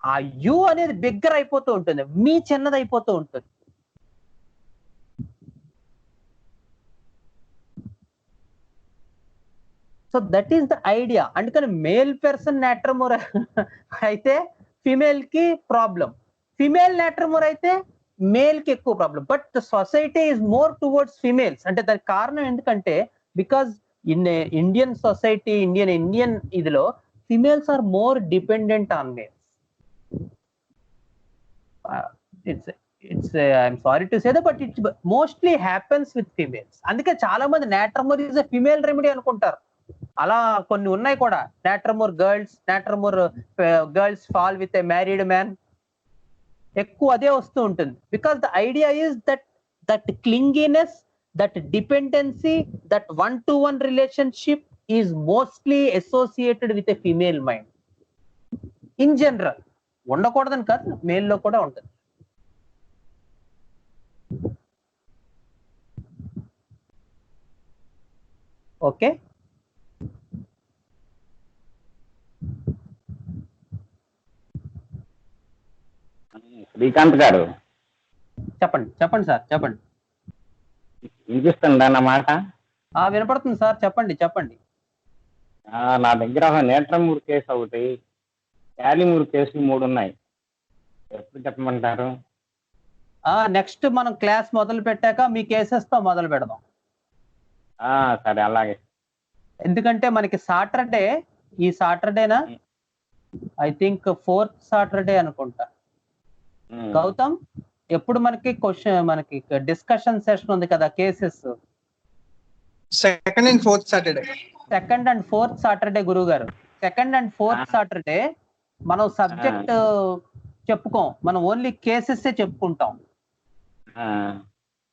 ఆ యు అనేది బిగ్గర్ అయిపోతూ ఉంటుంది, మీ చిన్నది అయిపోతూ ఉంటుంది. So that is the idea. అందుకని మేల్ పర్సన్ నాట్రమోర్ అయితే ఫిమేల్ కి ప్రాబ్లం, ఫిమేల్ నాట్రమోర్ అయితే మేల్ కి ఎక్కువ problem. But the society is more towards females. అంటే దానికి కారణం ఎందుకంటే, because in Indian society, Indian ఇదిలో females are more dependent on males. I'm sorry to say that, but it mostly happens with females. అందుకే చాలా మంది natrum mur is a female remedy అనుకుంటారు. అలా కొన్ని ఉన్నాయి కూడా, natrum mur girls fall with a married man, ఎక్కువ అదే వస్తూ ఉంటుంది. Because the idea is that clinginess, that dependency, that one to one relationship is mostly associated with a female mind. In general ఉండకూడదని కాదు, మేల్ లో కూడా ఉంటుంది. ఓకే, శ్రీకాంత్ గారు చెప్పండి చెప్పండి సార్, చెప్పండి. వినిపిస్తుందా నా మాట? వినపడుతుంది సార్, చెప్పండి చెప్పండి. నా దగ్గర ఒక నేట్రమూర్ కేసు ఒకటి, క్యాలిమూర్ కేసులు 3 ఉన్నాయి. ఎప్పుడు చెప్పమంటారు? నెక్స్ట్ మనం క్లాస్ మొదలు పెట్టాక మీ కేసెస్ తో మొదలు పెడదాం. సరే, అలాగే. ఎందుకంటే మనకి సాటర్డే, ఈ సాటర్డేనా, ఐ థింక్ 4th సాటర్డే అనుకుంటా. గౌతమ్, ఎప్పుడు మనకి మనకి డిస్కషన్ సెషన్ ఉంది కదా, cases? Second and fourth Saturday. Second and fourth Saturday గురువు గారు. సెకండ్ అండ్ ఫోర్త్ సాటర్డే మనం సబ్జెక్ట్ చెప్పుకోం, మనం ఓన్లీ కేసెస్ చెప్పుకుంటాం.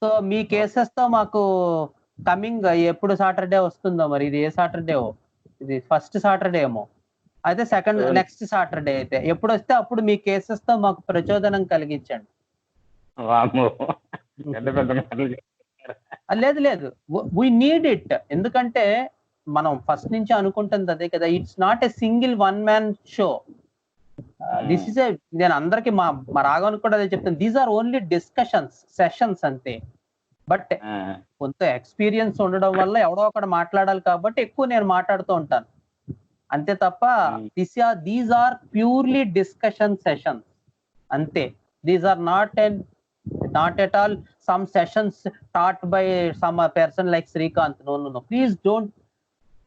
సో మీ కేసెస్ తో మాకు కమింగ్ ఎప్పుడు సాటర్డే వస్తుందో మరి, ఇది ఏ సాటర్డే? ఇది ఫస్ట్ సాటర్డే ఏమో, అయితే సెకండ్ నెక్స్ట్ సాటర్డే. అయితే ఎప్పుడు వస్తే అప్పుడు మీ కేసెస్ తో మాకు ప్రచోదనం కలిగించండి. లేదు లేదు, వీ నీడ్ ఇట్. ఎందుకంటే మనం ఫస్ట్ నుంచి అనుకుంటుంది అదే కదా, it's not a single one man show. This is నేను అందరికి మా రాఘవన్ కూడా అదే చెప్తాను, these are only discussions sessions అంతే. బట్ కొంత ఎక్స్పీరియన్స్ ఉండడం వల్ల ఎవడో ఒకడు మాట్లాడాలి కాబట్టి ఎక్కువ నేను మాట్లాడుతూ ఉంటాను అంతే తప్ప, these are purely discussion sessions అంతే. These are not at all some sessions taught by some person like Srikanth. No, please don't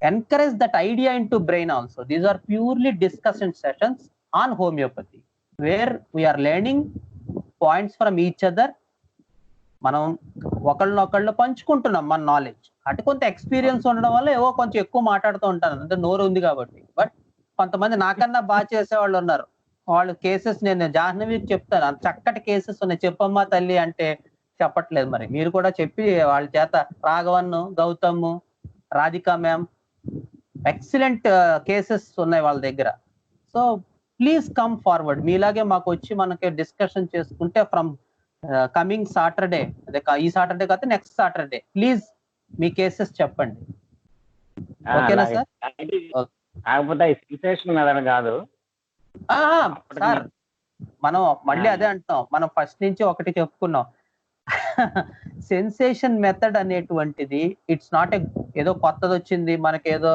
encourage that idea into brain also. These are purely discussion sessions on homeopathy where we are learning points from each other. మనం ఒకళ్ళనొకళ్ళు పంచుకుంటున్నాం మన knowledge. అటు కొంత experience ఉండడం వల్ల ఏవో కొంచెం ఎక్కువ మాట్లాడుతూ ఉంటాను, అంటే నోరు ఉంది కాబట్టి. బట్ కొంతమంది నాకన్నా బాగా చేసేవాళ్ళు ఉన్నారు, వాళ్ళు కేసెస్ నేను జాహ్నవికి చెప్తాను, అంత చక్కటి కేసెస్ ఉన్నాయి, చెప్పమ్మా తల్లి అంటే చెప్పట్లేదు. మరి మీరు కూడా చెప్పి వాళ్ళ చేత, Raghavan, Gautam, Radhika ma'am, excellent cases ఉన్నాయి వాళ్ళ దగ్గర. సో ప్లీజ్ కమ్ ఫార్వర్డ్, మీలాగే మాకు వచ్చి మనకి డిస్కషన్ చేసుకుంటే ఫ్రమ్ కమింగ్ సాటర్డే, అదే ఈ సాటర్డే కాదు next Saturday, please me cases చెప్పండి. ఓకేనా సార్? కాకపోతే సెన్సేషన్ మీద కాదు సార్, మనం మళ్ళీ అదే అంటున్నాం, మనం ఫస్ట్ నుంచి ఒకటి చెప్పుకున్నాం, సెన్సేషన్ మెథడ్ అనేటువంటిది ఇట్స్ నాట్ ఏదో కొత్తది వచ్చింది మనకేదో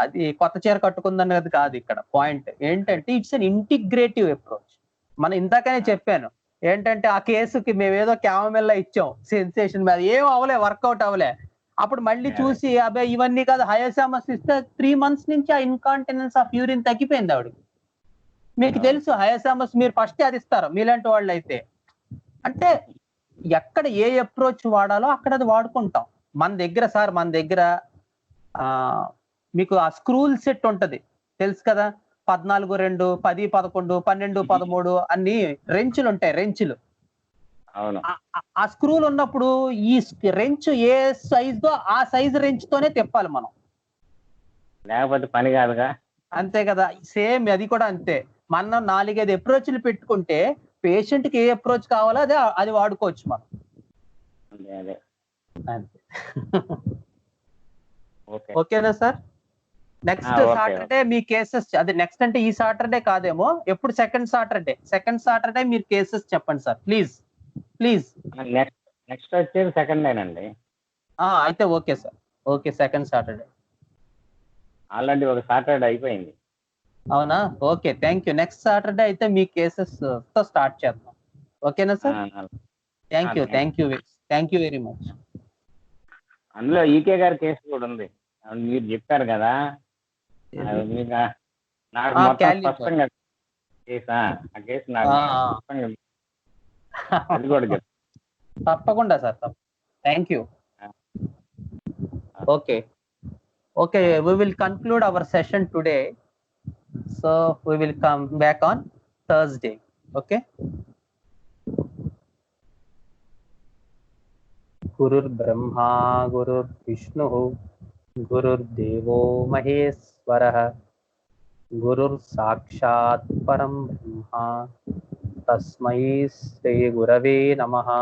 అది కొత్త చీర కట్టుకుందన్నది కాదు. ఇక్కడ పాయింట్ ఏంటంటే ఇట్స్ అన్ ఇంటిగ్రేటివ్ అప్రోచ్. మనం ఇందాకనే చెప్పాను ఏంటంటే, ఆ కేసుకి మేమేదో క్యామమెల్లా ఇచ్చాం సెన్సేషన్ మీద, ఏం అవలే, వర్కౌట్ అవలే. అప్పుడు మళ్ళీ చూసి అబ్బాయి ఇవన్నీ కాదు హయాసామస్ ఇస్తే 3 months నుంచి ఆ ఇన్కాంటినెన్స్ ఆఫ్ యూరిన్ తగ్గిపోయింది ఆవిడకి. మీకు తెలుసు హయాసామస్ మీరు ఫస్ట్ అది ఇస్తారు మీలాంటి వాళ్ళు అయితే. అంటే ఎక్కడ ఏ అప్రోచ్ వాడాలో అక్కడ అది వాడుకుంటాం. మన దగ్గర సార్, మన దగ్గర మీకు ఆ స్క్రూల్ సెట్ ఉంటది తెలుసు కదా, 14, 2, 10, 11, 12, 13 అన్ని రెంచులు ఉంటాయి, రెంచులు. ఆ స్క్రూలు ఉన్నప్పుడు ఈ రెంచ్ ఏ సైజుతో ఆ సైజు రెంచ్ తోనే తిప్పాలి మనం, లేకపోతే పని కాదుగా. అంతే కదా, సేమ్ అది కూడా అంతే. మనం 4-5 అప్రోచ్లు పెట్టుకుంటే పేషెంట్ కి ఏ అప్రోచ్ కావాలో అదే అది వాడుకోవచ్చు మనం. అంతే. ఓకేనా సార్? నెక్స్ట్ సాటర్డే మీ కేసెస్, అదే నెక్స్ట్ అంటే ఈ సాటర్డే కాదేమో, ఎప్పుడు సెకండ్ సాటర్డే మీరు కేసెస్ చెప్పండి సార్, ప్లీజ్ ప్లీజ్. నెక్స్ట్ వచ్చేది సెకండ్ డేనండి. అయితే okay sir, okay, second Saturday. Already ఒక సాటర్డే అయిపోయింది. అవునా? Okay, thank you. Next Saturday అయితే మీ కేసెస్ తో స్టార్ట్ చేద్దాం. ఓకేనా sir? Thank you very much. అందులో ఈకే గారి కేసు కూడా ఉంది, మీరు చెప్పారు కదా. నాకు మొత్తం స్పష్టంగా కేసా, ఆ కేసు నాకు స్పష్టంగా అది కూడా చెప్పు. తప్పకుండా sir, thank you. Okay, we will conclude our session today, so we will come back on Thursday. Okay. Gurur Brahma Gurur Vishnu Gurur Devo Maheshwarah Gurur Sakshat Param Brahma Tasmai Shri Gurave Namaha.